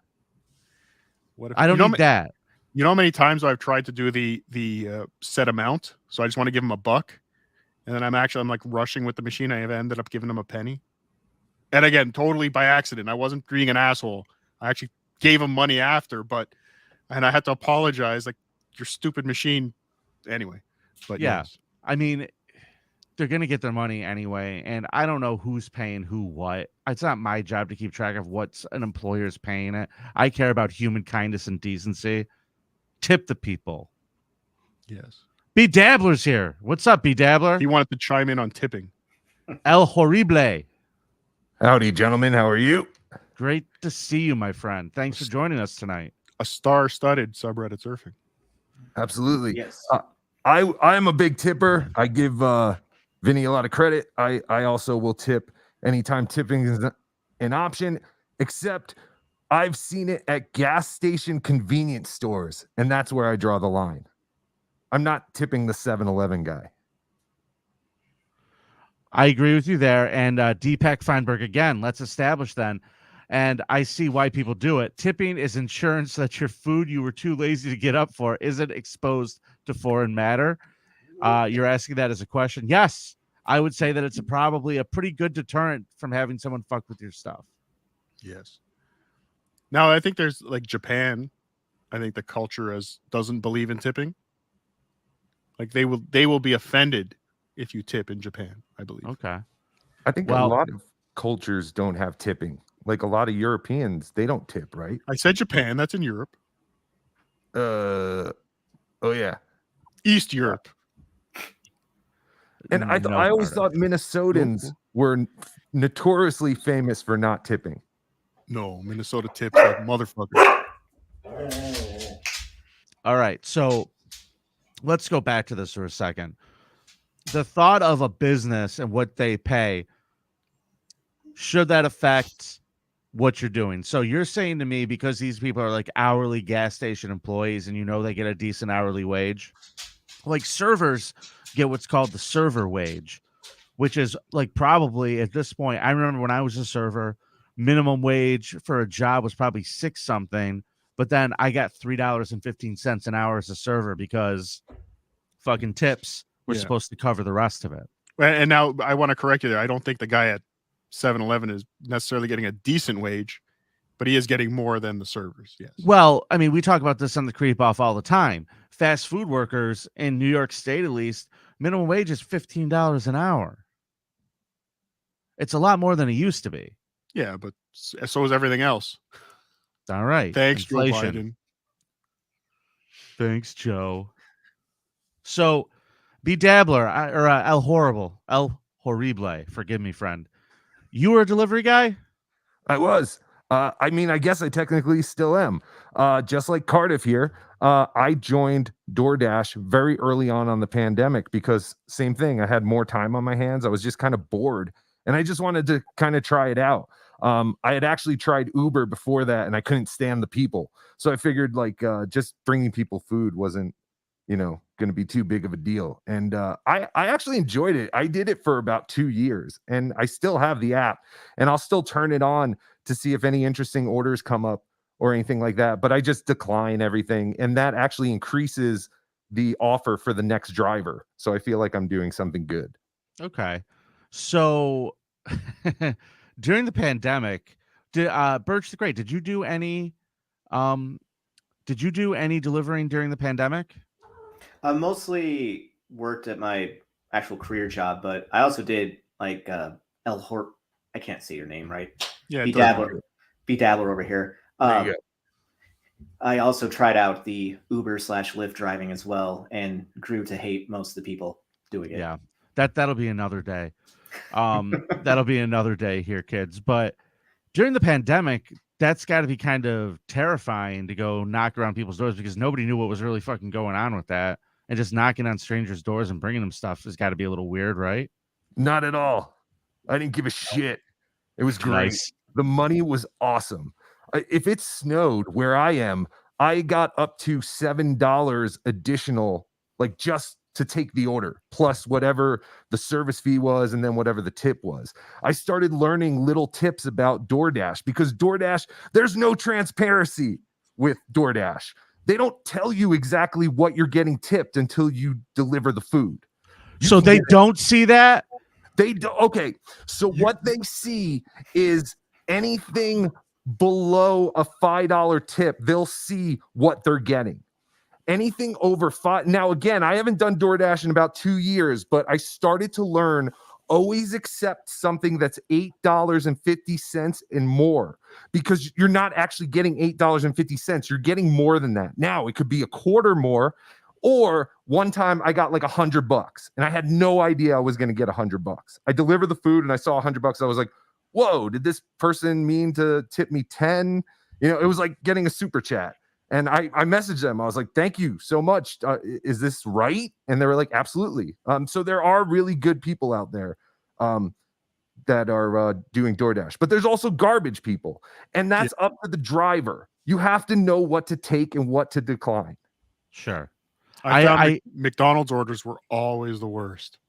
I don't need that. You know how many times I've tried to do the set amount? So I just want to give them $1, and then I'm like rushing with the machine. I have ended up giving them a penny, and again, totally by accident. I wasn't being an asshole. I actually gave them money after, and I had to apologize. Like, your stupid machine. Anyway, but yeah, yes. I mean, they're gonna get their money anyway, and I don't know who's paying who what. It's not my job to keep track of what an employer's paying it. I care about human kindness and decency. Tip the people. Yes. B Dabbler's here. What's up, B Dabbler? He wanted to chime in on tipping. El Horiblay. Howdy, gentlemen. How are you? Great to see you, my friend. Thanks for joining us tonight. A star-studded subreddit surfing. Absolutely. Yes. I'm a big tipper. I give Vinny a lot of credit. I also will tip anytime tipping is an option, except I've seen it at gas station convenience stores, and that's where I draw the line. I'm not tipping the 7-Eleven guy. I agree with you there. And Deepak Feinberg, again, let's establish then. And I see why people do it. Tipping is insurance that your food you were too lazy to get up for isn't exposed to foreign matter. You're asking that as a question. Yes, I would say that it's probably a pretty good deterrent from having someone fuck with your stuff. Yes. Now, I think there's like Japan. I think the culture doesn't believe in tipping. Like they will be offended if you tip in Japan, I believe. Okay. I think a lot of cultures don't have tipping. Like a lot of Europeans, they don't tip, right? I said Japan. That's in Europe. Oh yeah, East Europe. And I always thought Minnesotans were notoriously famous for not tipping. No, Minnesota tips like motherfuckers. All right, so let's go back to this for a second. The thought of a business and what they pay, should that affect what you're doing? So you're saying to me, because these people are like hourly gas station employees and you know they get a decent hourly wage, like servers get what's called the server wage, which is like probably at this point, I remember when I was a server, minimum wage for a job was probably $6 something, but then I got $3.15 an hour as a server because fucking tips were supposed to cover the rest of it. And now I want to correct you there. I don't think the guy at 7-Eleven is necessarily getting a decent wage, but he is getting more than the servers. Yes. Well, I mean, we talk about this on the Creep Off all the time. Fast food workers in New York State, at least, minimum wage is $15 an hour. It's a lot more than it used to be. Yeah, but so is everything else. All right. Thanks, Inflation. Joe Biden. Thanks, Joe. So, B Dabbler or El Horiblay, forgive me, friend. You were a delivery guy? I was. I mean, I guess I technically still am. Just like Cardiff here, I joined DoorDash very early on the pandemic because same thing. I had more time on my hands. I was just kind of bored, and I just wanted to kind of try it out. I had actually tried Uber before that, and I couldn't stand the people. So I figured like just bringing people food wasn't, going to be too big of a deal. And I actually enjoyed it. I did it for about 2 years, and I still have the app, and I'll still turn it on to see if any interesting orders come up or anything like that, but I just decline everything, and that actually increases the offer for the next driver. So I feel like I'm doing something good. Okay. So during the pandemic, did Birch the Great, um did you do any delivering during the pandemic? I mostly worked at my actual career job, but I also did like El Hort. I can't say your name right. Yeah, Be it doesn't Dabbler. Be Dabbler over here. There you go. I also tried out the Uber/Lyft driving as well, and grew to hate most of the people doing it. Yeah. That'll be another day. That'll be another day here, kids. But during the pandemic, that's got to be kind of terrifying to go knock around people's doors because nobody knew what was really fucking going on with that. And just knocking on strangers' doors and bringing them stuff has got to be a little weird, right? Not at all. I didn't give a shit. It was great. Nice. The money was awesome. If it snowed where I am, I got up to $7 additional, like just to take the order, plus whatever the service fee was, and then whatever the tip was. I started learning little tips about DoorDash because DoorDash, there's no transparency with DoorDash. They don't tell you exactly what you're getting tipped until you deliver the food. So they don't see that? They do. Okay. So what they see is anything below a $5 tip, they'll see what they're getting. Anything over $5. Now, again, I haven't done DoorDash in about 2 years, but I started to learn always accept something that's $8.50 and more, because you're not actually getting $8.50. You're getting more than that. Now, it could be a quarter more. Or one time I got like $100 and I had no idea I was going to get $100. I delivered the food and I saw $100. I was like, whoa, did this person mean to tip me 10? You know, it was like getting a super chat. And I messaged them. I was like, thank you so much. Is this right? And they were like, absolutely. So there are really good people out there that are doing DoorDash, but there's also garbage people. And that's up to the driver. You have to know what to take and what to decline. Sure. I found McDonald's orders were always the worst.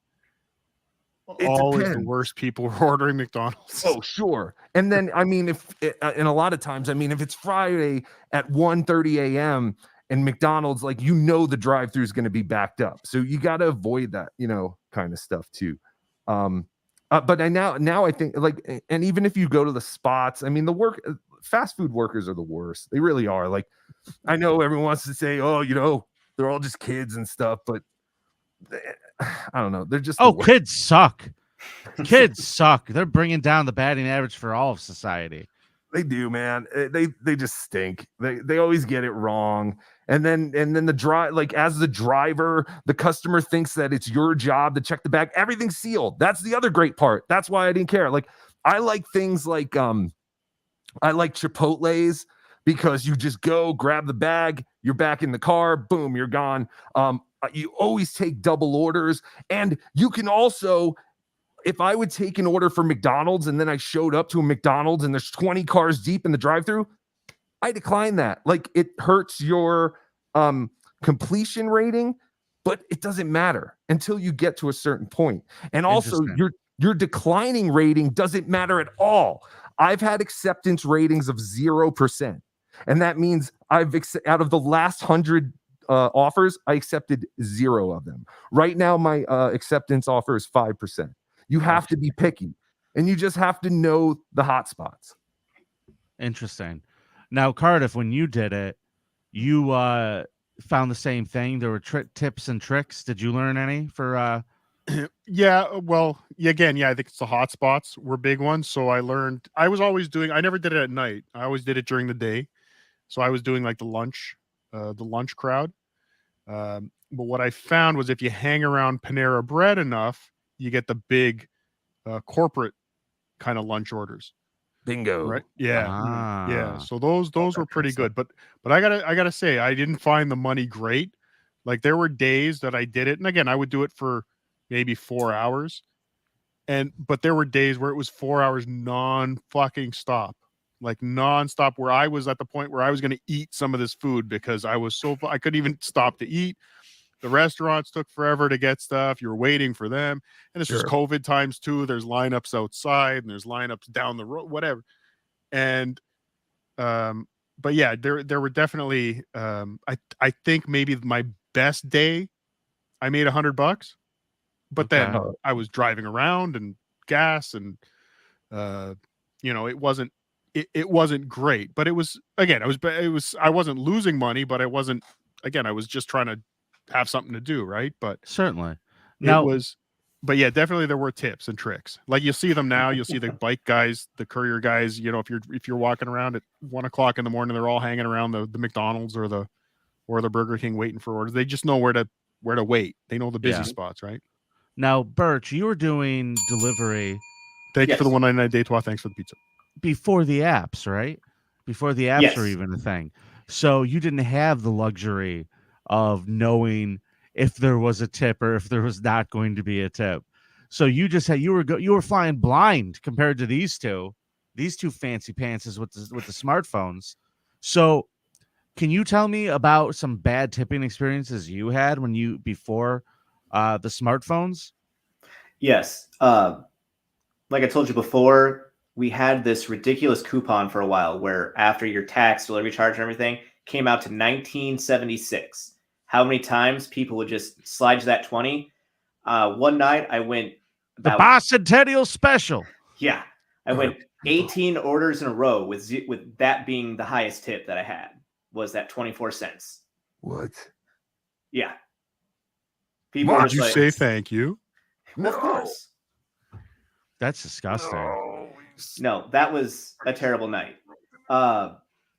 Always the worst people were ordering McDonald's. Oh, sure. And then, I mean, and a lot of times, I mean, if it's Friday at 1:30 a.m. and McDonald's, like, you know, the drive-thru is going to be backed up. So you got to avoid that, you know, kind of stuff too. But now I think, like, and even if you go to the spots, I mean, fast food workers are the worst. They really are. Like, I know everyone wants to say, oh, you know, they're all just kids and stuff, but I don't know. They're just kids suck. Kids suck. They're bringing down the batting average for all of society. They do, man. They just stink. They always get it wrong. And then as the driver, the customer thinks that it's your job to check the bag. Everything's sealed. That's the other great part. That's why I didn't care. Like, I like things like I like Chipotle's, because you just go grab the bag, you're back in the car, boom, you're gone. You always take double orders. And you can also, if I would take an order for McDonald's and then I showed up to a McDonald's and there's 20 cars deep in the drive-thru, I decline that. Like, it hurts your completion rating, but it doesn't matter until you get to a certain point. And also your declining rating doesn't matter at all. I've had acceptance ratings of 0%. And that means out of the last 100 offers, I accepted 0 of them. Right now, my acceptance offer is 5%. You have to be picky, and you just have to know the hot spots. Interesting. Now, Cardiff, when you did it, you found the same thing. There were tips and tricks. Did you learn any for? Yeah, well, again, I think it's the hot spots were big ones. So I learned. I never did it at night. I always did it during the day. So I was doing like the lunch crowd. But what I found was if you hang around Panera Bread enough, you get the big corporate kind of lunch orders. Bingo. Right? Yeah. Yeah. So those were pretty good. But I gotta say, I didn't find the money great. Like, there were days that I did it, and again, I would do it for maybe 4 hours. But there were days where it was 4 hours non-fucking stop. Like, nonstop, where I was at the point where I was going to eat some of this food because I couldn't even stop to eat. The restaurants took forever to get stuff. You were waiting for them. And this was COVID times too. There's lineups outside and there's lineups down the road, whatever. And but yeah, there were definitely I think maybe my best day I made $100, but then Okay. I was driving around and gas and it wasn't great, but it was, again, I wasn't losing money, but I was just trying to have something to do, right? But Certainly. it Now, was, but yeah, definitely there were tips and tricks. Like you'll see them now. You'll see the bike guys, the courier guys. If you're walking around at 1:00 in the morning, they're all hanging around the McDonald's or the Burger King waiting for orders. They just know where to wait. They know the busy Yeah. spots, right? now, Birch, you were doing delivery Thank you for the Yes. $1.99 day twat. Thanks for the pizza. before the apps, right? Before the apps were Yes. even a thing. So you didn't have the luxury of knowing if there was a tip or if there was not going to be a tip. So you just had you were flying blind compared to these two fancy pantses with the smartphones. So can you tell me about some bad tipping experiences you had before the smartphones? Yes. Like I told you before, we had this ridiculous coupon for a while where after your tax, delivery charge, and everything came out to $19.76. How many times people would just slide you that 20? One night I went The about Bicentennial Special. yeah, I went 18 orders in a row with that being the highest tip that I had was that 24 cents. What? Yeah. People Why were did just you like, say thank you? of course. That's disgusting. No, that was a terrible night.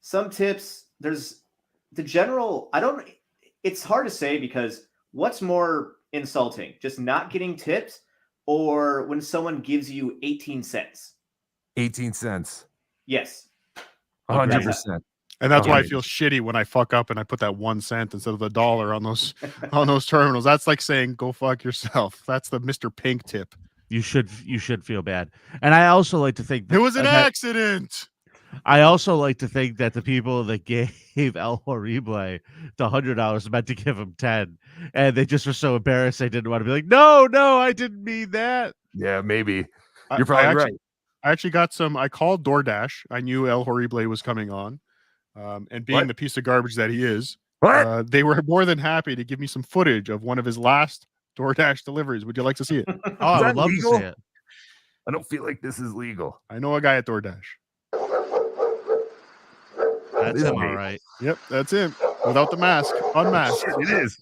Some tips, there's the general, it's hard to say because what's more insulting, just not getting tips or when someone gives you 18 cents? 18 cents. Yes. 100%. And that's why I Okay. feel shitty when I fuck up and I put that 1 cent instead of $1 on those terminals. That's like saying go fuck yourself. That's the Mr. Pink tip. You should feel bad. And I also like to think It was an that accident. I also like to think that the people that gave El Horiblay the $100 meant to give him 10, and they just were so embarrassed they didn't want to be like, no, I didn't mean that. Yeah, maybe. I You're probably actually, right. I actually got some. I called DoorDash. I knew El Horiblay was coming on, and being What? the piece of garbage that he is, What? they were more than happy to give me some footage of one of his last DoorDash deliveries. Would you like to see it? Oh, I Is would that love legal? to see it. I don't feel like this is legal. I know a guy at DoorDash. That's is him, me. all right. Yep, that's him. Without the mask, unmasked. Shit, it is.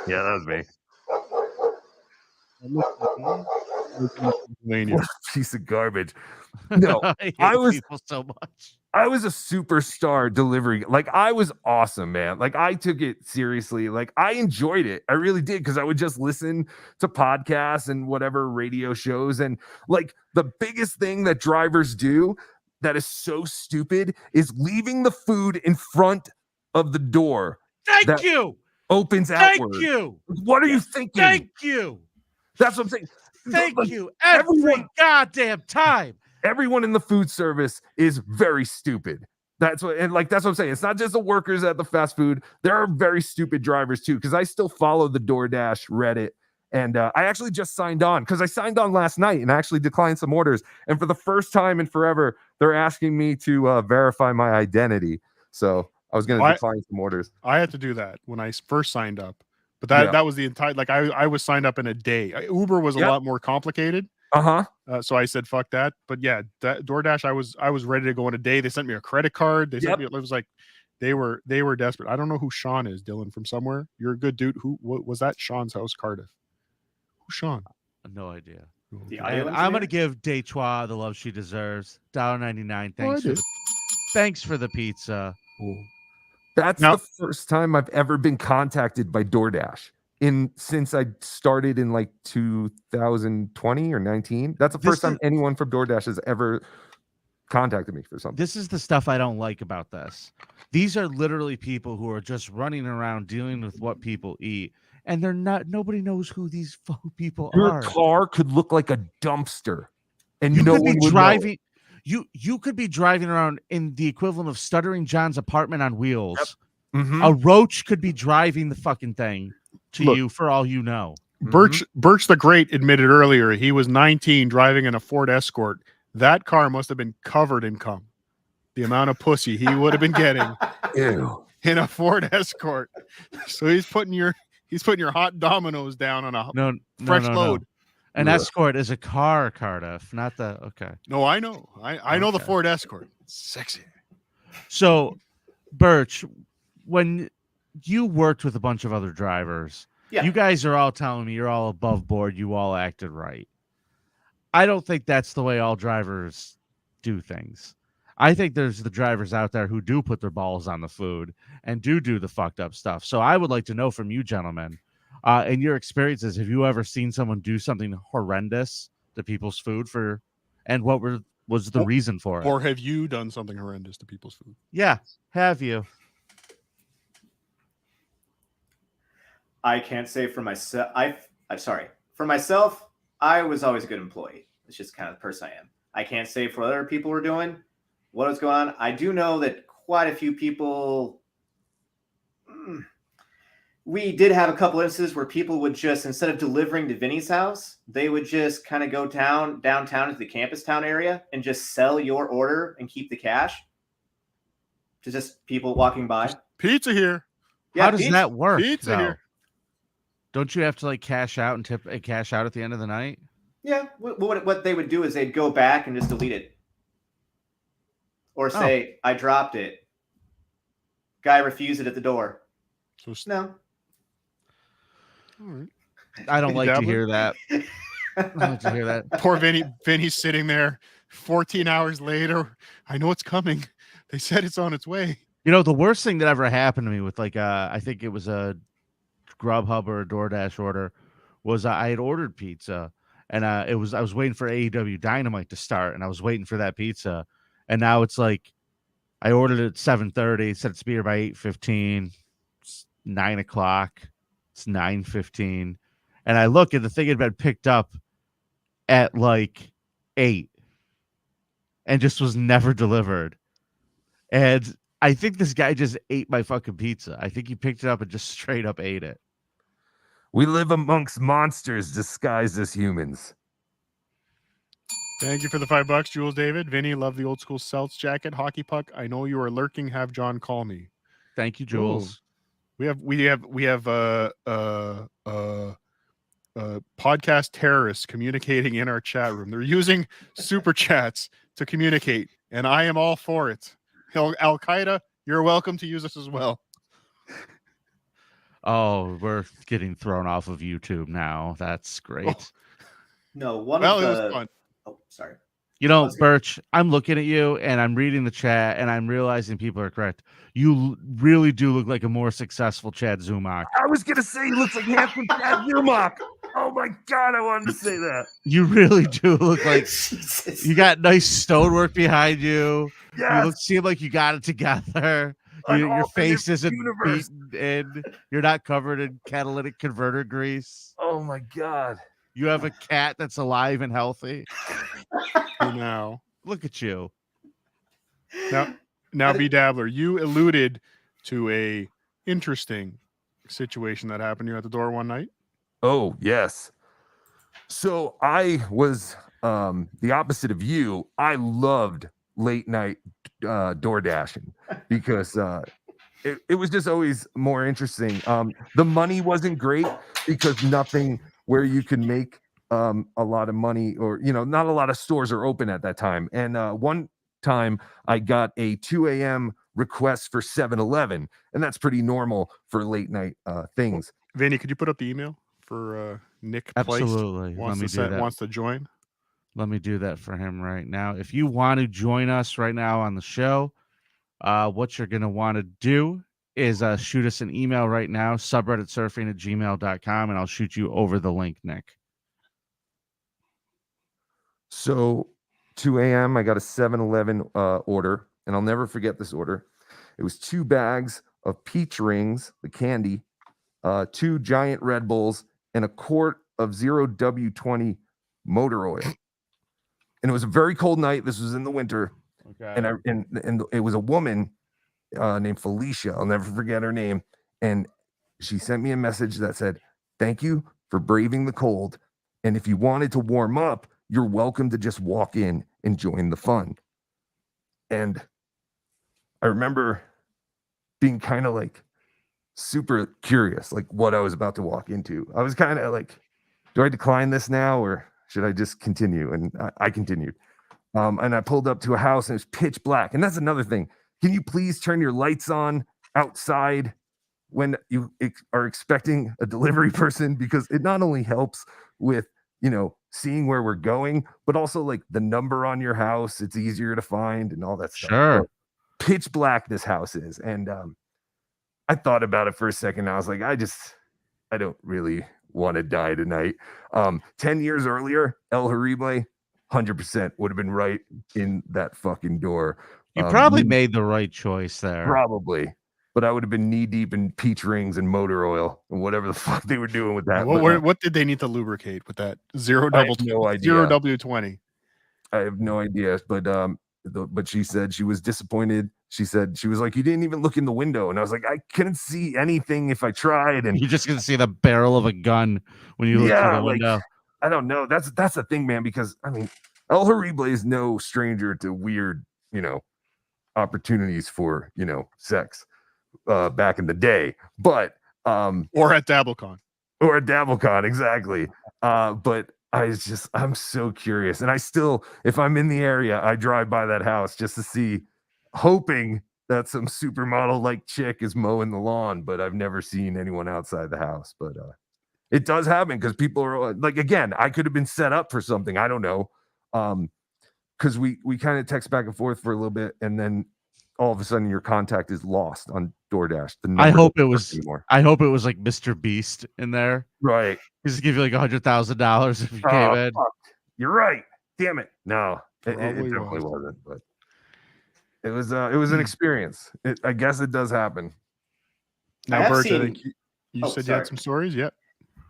Yeah, that was me. Pennsylvania. What a piece of garbage. No, I hate I was- people so much. I was a superstar delivery. Like, I was awesome, man. Like, I took it seriously. Like, I enjoyed it. I really did, because I would just listen to podcasts and whatever radio shows. And like, the biggest thing that drivers do that is so stupid is leaving the food in front of the door Thank that you. opens Thank outward. you. What are you thinking? Thank you. That's what I'm saying. Thank Like, you. Every everyone- goddamn time. Everyone in the food service is very stupid. That's what I'm saying. It's not just the workers at the fast food. There are very stupid drivers too. Because I still follow the DoorDash Reddit, and I actually just signed on because I signed on last night and actually declined some orders. And for the first time in forever, they're asking me to verify my identity. So I was going to decline some orders. I had to do that when I first signed up, but Yeah. that was the entire. Like I was signed up in a day. Uber was a Yep. lot more complicated. So I said fuck that. But yeah, that DoorDash, I was ready to go in a day. They sent me a credit card. They sent me. It was like they were desperate. I don't know who Sean is, Dylan, from somewhere. You're a good dude. What was that? Sean's house, Cardiff. Who's Sean? No idea. The And audio I'm gonna engineer? give Detroit the love she deserves. $1.99. Oh, I did. Thanks for the pizza. That's Now- the first time I've ever been contacted by DoorDash since I started in like 2020 or 19. That's the This first time is- anyone from DoorDash has ever contacted me for something. This is the stuff I don't like about this. These are literally people who are just running around dealing with what people eat, and nobody knows who these people Your are. car could look like a dumpster, and You no could one be would know. driving. You could be driving around in the equivalent of Stuttering John's apartment on wheels. Mhm. A roach could be driving the fucking thing to Look. you for all you know. Birch the Great admitted earlier he was 19 driving in a Ford Escort. That car must have been covered in cum. the amount of pussy he would have been getting Ew. in a Ford Escort. So he's putting your hot Dominoes down on a fresh load. An Escort is a car, Cardiff, not the okay. No, I know. I know the Ford Escort. It's sexy. So, Birch, when you worked with a bunch of other drivers, you guys are all telling me you're all above board. You all acted right. I don't think that's the way all drivers do things. I think there's the drivers out there who do put their balls on the food and do the fucked up stuff. So I would like to know from you gentlemen, in your experiences, have you ever seen someone do something horrendous to people's food and what was the reason for it? Or have you done something horrendous to people's food? Yeah. Have you? I can't say for myself. For myself, I was always a good employee. It's just kind of the person I am. I can't say for what other people were doing, what was going on. I do know that quite a few people. We did have a couple instances where people would just, instead of delivering to Vinny's house, they would just kind of go downtown to the campus town area and just sell your order and keep the cash to just people walking by. Just pizza here. Yeah, how does that work? Pizza here. Don't you have to like cash out and tip a cash out at the end of the night? Yeah. What they would do is they'd go back and just delete it. Or say, I dropped it. Guy refused it at the door. So no. All right. I don't like to hear that. I don't like to hear that. Poor Vinny's sitting there 14 hours later. I know it's coming. They said it's on its way. You know, the worst thing that ever happened to me with like I think it was a Grubhub or a DoorDash order was I had ordered pizza and I was waiting for AEW Dynamite to start and I was waiting for that pizza and now it's like I ordered it at 7:30, said it's be here by 8:15. It's 9 o'clock. It's 9:15. And I look and the thing had been picked up at like 8 and just was never delivered. And I think this guy just ate my fucking pizza. I think he picked it up and just straight up ate it. We live amongst monsters disguised as humans. Thank you for the $5, Jules David. Vinny, love the old school Celts jacket. Hockey puck. I know you are lurking. Have John call me. Thank you, Jules. Ooh. We have podcast terrorists communicating in our chat room. They're using super chats to communicate, and I am all for it. Al Qaeda, you're welcome to use us as well. Oh, we're getting thrown off of YouTube now. That's great. Oh. No, it was fun. Oh, sorry. You know, Birch, I'm looking at you and I'm reading the chat and I'm realizing people are correct. You really do look like a more successful Chad Zumach. I was going to say he looks like handsome Chad Zumach. Oh my God, I wanted to say that. You really do look like you got nice stonework behind you. Yes. You seem like you got it together. Your face isn't beaten in. You're not covered in catalytic converter grease. Oh my God. You have a cat that's alive and healthy. Now, look at you. Now, B Dabbler, you alluded to a interesting situation that happened to you at the door one night. Oh, yes. So I was the opposite of you. I loved late night door dashing because it was just always more interesting. The money wasn't great because nothing where you can make a lot of money or, not a lot of stores are open at that time. And one time I got a 2 a.m. request for 7-Eleven, and that's pretty normal for late night things. Vinny, could you put up the email for Nick? Absolutely. Wants to join. Let me do that for him right now. If you want to join us right now on the show, what you're going to want to do is shoot us an email right now, subredditsurfing@gmail.com, and I'll shoot you over the link, Nick. So 2 a.m., I got a 7-Eleven order, and I'll never forget this order. It was 2 bags of peach rings, the candy, 2 giant Red Bulls, and a quart of 0W20 motor oil. And it was a very cold night. This was in the winter. Okay. And it was a woman named Felicia. I'll never forget her name. And she sent me a message that said, "Thank you for braving the cold. And if you wanted to warm up, you're welcome to just walk in and join the fun." And I remember being kind of like super curious, like what I was about to walk into. I was kind of like, do I decline this now or should I just continue? And I continued. And I pulled up to a house and it was pitch black. And that's another thing. Can you please turn your lights on outside when you are expecting a delivery person? Because it not only helps with, seeing where we're going, but also like the number on your house. It's easier to find and all that stuff. Sure. So, pitch black this house is. And I thought about it for a second. I was like, I don't really want to die tonight. 10 years earlier, El Horiblay 100% would have been right in that fucking door. You probably made the right choice there. Probably. But I would have been knee deep in peach rings and motor oil and whatever the fuck they were doing with that. What did they need to lubricate with that? Zero W20. I have no idea. But she said she was disappointed. She said she was like, you didn't even look in the window. And I was like, I couldn't see anything if I tried. And you're just gonna see the barrel of a gun when you look through the window. I don't know. That's the thing, man, because I mean, El Horiblay is no stranger to weird, opportunities for, sex back in the day. But or at DabbleCon. Exactly. But I'm so curious. And I still, if I'm in the area, I drive by that house just to see, hoping that some supermodel like chick is mowing the lawn, but I've never seen anyone outside the house. But it does happen because people are like, again, I could have been set up for something. I don't know. Because we kind of text back and forth for a little bit, and then all of a sudden your contact is lost on DoorDash. I hope it was like Mr. Beast in there. Right. He's give you like $100,000 if you came in. Fuck. You're right. Damn it. No, it definitely wasn't. But it was an experience. I guess it does happen. Now, Birch, I think you said you had some stories. Yep.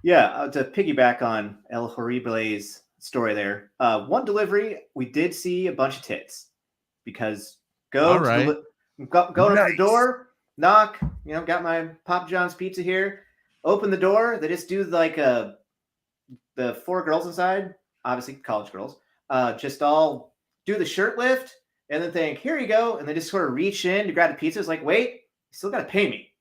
Yeah, to piggyback on El Horriblay's story there. One delivery, we did see a bunch of tits because going up to the door, knock, got my Papa John's pizza here, open the door. They just do like the 4 girls inside, obviously college girls, just all do the shirt lift and then think, here you go. And they just sort of reach in to grab the pizza. It's like, wait, you still got to pay me.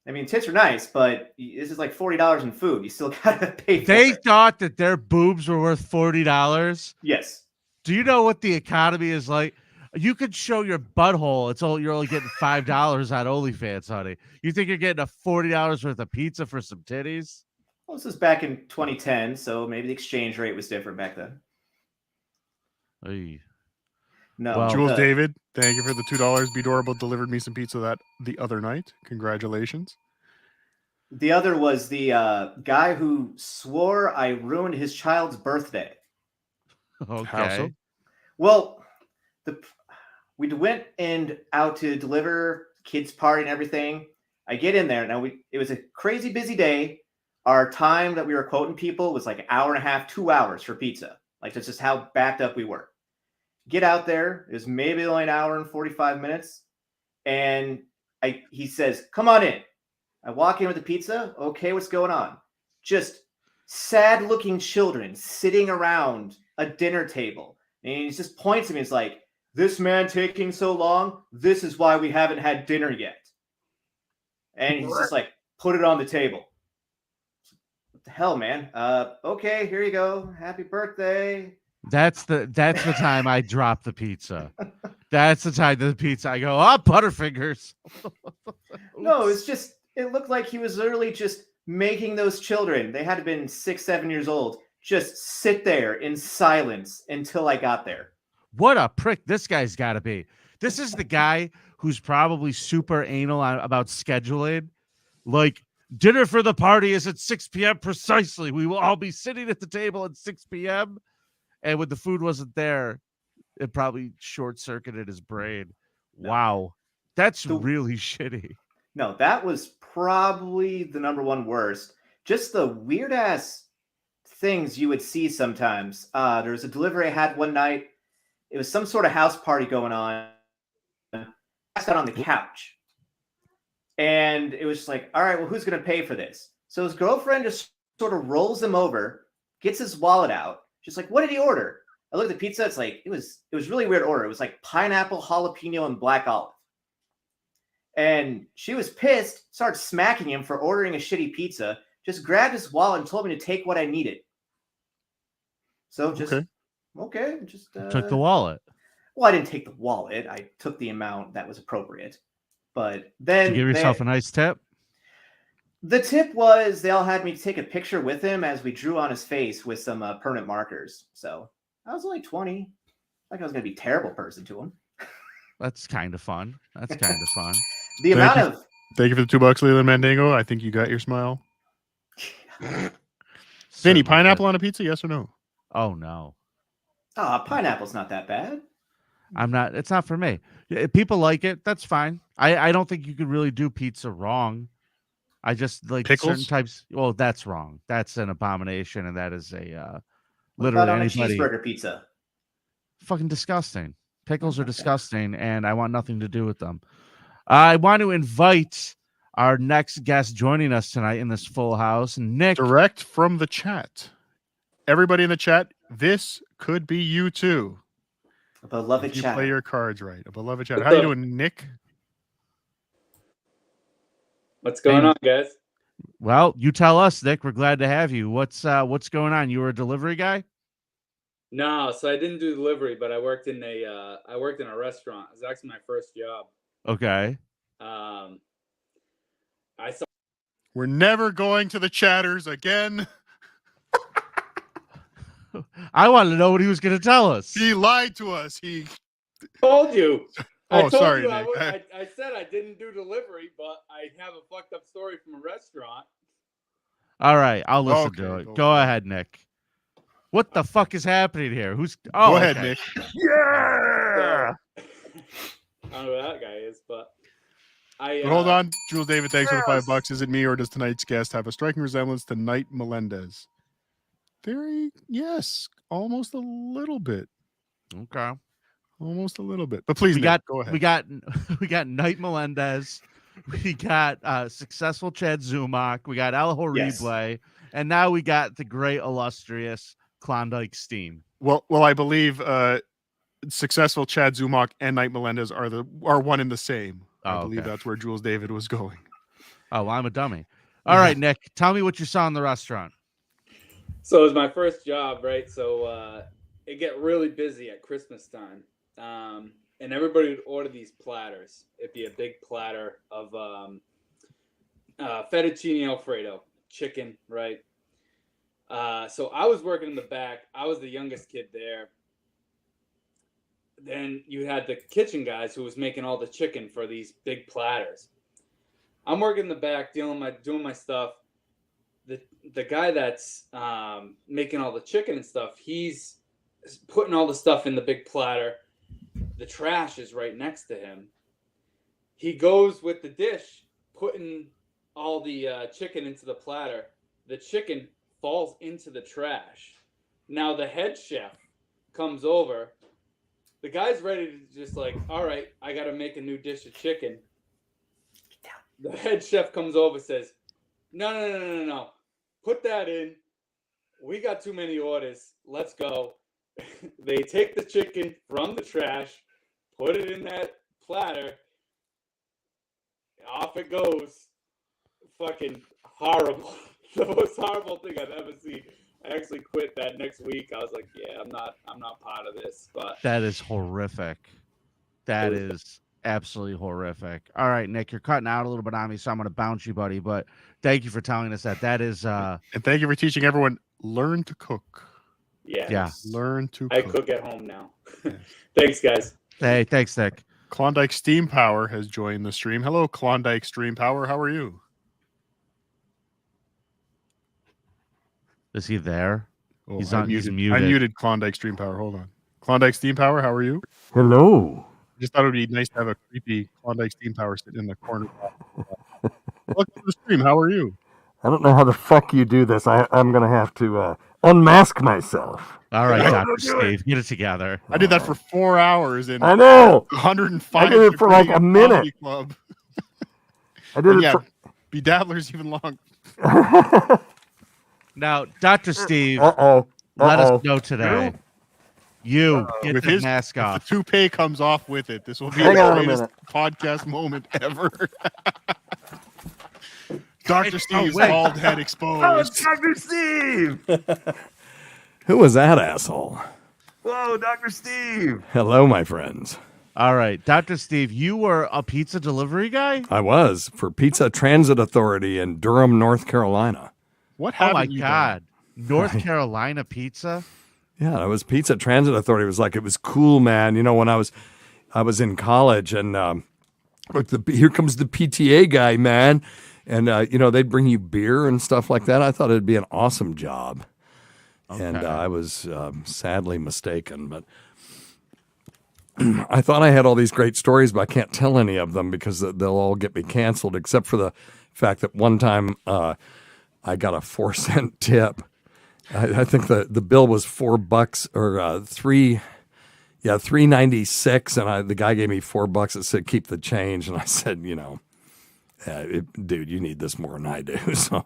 I mean, tits are nice, but this is like $40 in food. You still got to pay for They it. thought that their boobs were worth $40. Yes. Do you know what the economy is like? You could show your butthole. You're only getting $5 on OnlyFans, honey. You think you're getting a $40 worth of pizza for some titties? Well, this was back in 2010, so maybe the exchange rate was different back then. Hey. No, Well, Jules David, thank you for the $2. Be Adorable delivered me some pizza the other night. Congratulations. the other was the guy who swore I ruined his child's birthday. Okay. How so? Well, we went out to deliver kids' party and everything. I get in there. Now, it was a crazy busy day. Our time that we were quoting people was like an hour and a half, 2 hours for pizza. Like, that's just how backed up we were. Get out there. It was maybe only an hour and 45 minutes. And he says, come on in. I walk in with the pizza. Okay, what's going on? Just sad-looking children sitting around a dinner table. And he just points at me. It's like, this man taking so long, this is why we haven't had dinner yet. And he's just like, put it on the table. What the hell, man? Okay, here you go. Happy birthday. That's the time I drop the pizza. That's the time the pizza. I go, Butterfingers. No, it looked like he was literally just making those children. They had to have been 6, 7 years old. Just sit there in silence until I got there. What a prick this guy's got to be. This is the guy who's probably super anal about scheduling. Like, dinner for the party is at 6 p.m. precisely. We will all be sitting at the table at 6 p.m. And when the food wasn't there, it probably short-circuited his brain. No. Wow. That's really shitty. No, that was probably the number one worst. Just the weird-ass things you would see sometimes. There was a delivery I had one night. It was some sort of house party going on. I sat on the couch. And it was just like, all right, well, who's going to pay for this? So his girlfriend just sort of rolls him over, gets his wallet out. She's like, what did he order? I looked at the pizza. It's like, it was really weird order. It was like pineapple, jalapeno, and black olive. And she was pissed, started smacking him for ordering a shitty pizza, just grabbed his wallet and told me to take what I needed. So just, okay, just... Took the wallet. Well, I didn't take the wallet. I took the amount that was appropriate. But then... Did you give yourself a nice tip? The tip was they all had me take a picture with him as we drew on his face with some permanent markers. So I was only 20. Like I was going to be a terrible person to him. That's kind of fun. That's kind of fun. The amount of... Thank you for the $2, Leland Mandango. I think you got your smile. Vinny, pineapple on a pizza, yes or no? Oh, no. Pineapple's not that bad. It's not for me. If people like it, that's fine. I don't think you could really do pizza wrong. I just like Pickles? certain types. Well, that's wrong. That's an abomination, and that is a What literally about on anybody. a cheeseburger pizza? Fucking disgusting. Pickles are disgusting, and I want nothing to do with them. I want to invite our next guest joining us tonight in this full house, Nick. Direct from the chat. Everybody in the chat, this could be you too. A beloved If you chat. play your cards right. A beloved chat. How you doing, Nick? What's going on, guys? Well, you tell us, Nick. We're glad to have you. What's going on? You were a delivery guy? No, so I didn't do delivery, but I worked in a restaurant. It was actually my first job. Okay. I saw. We're never going to the chatters again. I wanted to know what he was going to tell us. He lied to us. He Told you. I told sorry, you Nick. I said I didn't do delivery, but I have a fucked up story from a restaurant. All right, I'll listen Okay, to it. go Go for it. ahead, Nick. What the fuck is happening here? Go Go ahead, okay. Nick. Yeah. I don't know who that guy is, but I. But hold on, Jules David, thanks for the $5. Is it me or does tonight's guest have a striking resemblance to Knight Melendez? Yes, almost a little bit. Okay. Almost a little bit. But please, We Nick, got go ahead. we got Knight Melendez. We got successful Chad Zumach. We got Al Horiblay, and now we got the great illustrious Klondike Steam. Well, I believe successful Chad Zumach and Knight Melendez are one in the same. I believe that's where Jules David was going. Oh, well, I'm a dummy. All right, Nick, tell me what you saw in the restaurant. So it was my first job, right? So it get really busy at Christmas time. And everybody would order these platters. It'd be a big platter of fettuccine Alfredo, chicken, right? So I was working in the back. I was the youngest kid there. Then you had the kitchen guys who was making all the chicken for these big platters. I'm working in the back, doing my stuff. The guy that's making all the chicken and stuff, he's putting all the stuff in the big platter. The trash is right next to him. He goes with the dish, putting all the chicken into the platter. The chicken falls into the trash. Now the head chef comes over. The guy's ready to just like, all right, I got to make a new dish of chicken. The head chef comes over, says, no. Put that in. We got too many orders. Let's go. They take the chicken from the trash, put it in that platter. Off it goes. Fucking horrible. The most horrible thing I've ever seen. I actually quit that next week. I was like, yeah, I'm not part of this. But that is horrific. That is absolutely horrific. All right, Nick, you're cutting out a little bit on me, so I'm going to bounce you, buddy. But thank you for telling us that. That is, and thank you for teaching everyone learn to cook. Yeah. Learn to cook. I cook at home now. Thanks, guys. Hey, thanks, Nick. Klondike Steam Power has joined the stream. Hello, Klondike Stream Power. How are you? Is he there? Oh, He's muted. muted. I muted Klondike Stream Power. Hold on. Klondike Steam Power, how are you? Hello. I just thought it would be nice to have a creepy Klondike Steam Power sitting in the corner. Welcome to the stream. How are you? I don't know how the fuck you do this. I'm going to have to unmask myself. All right, Dr. Steve, get it together. I did that for 4 hours in I know. 105. I did it for like a minute. Club. I did it for... Bedaddler's even long. Now, Dr. Steve, Uh-oh. let us know today. You get With the his mask if off. the toupee comes off with it, this will be Hang the on a greatest minute. podcast moment ever. Dr. Steve's wait. bald head Oh, exposed. it's Dr. Steve. Who was that asshole? Whoa, Dr. Steve. Hello, my friends. All right, Dr. Steve, you were a pizza delivery guy? I was for Pizza Transit Authority in Durham, North Carolina. What Oh haven't my you done? God. North Carolina pizza? Yeah, it was Pizza Transit Authority. It was cool, man. You know, when I was in college, and look, here comes the PTA guy, man, and they'd bring you beer and stuff like that. I thought it'd be an awesome job, and Okay. I was sadly mistaken. But I thought I had all these great stories, but I can't tell any of them because they'll all get me canceled, except for the fact that one time I got a 4-cent tip. I think the bill was $4 or $3.96, and the guy gave me $4. It said keep the change, and I said, dude, you need this more than I do. So,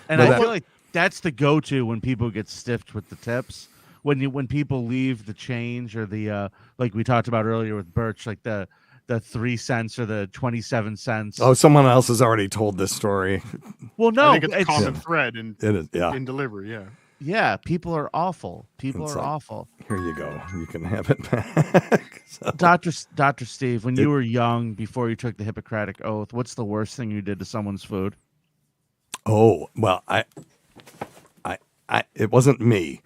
And I feel like that's the go-to when people get stiffed with the tips. When people leave the change or the like we talked about earlier with Birch, like the 3 cents or the 27 cents. oh, someone else has already told this story. Well, no, I think it's a common thread in It is, yeah. in delivery. yeah, people are awful. People It's are like- awful. Here you go. You can have it back. So, Dr. Steve, when you were young, before you took the Hippocratic Oath, what's the worst thing you did to someone's food? oh well, it wasn't me,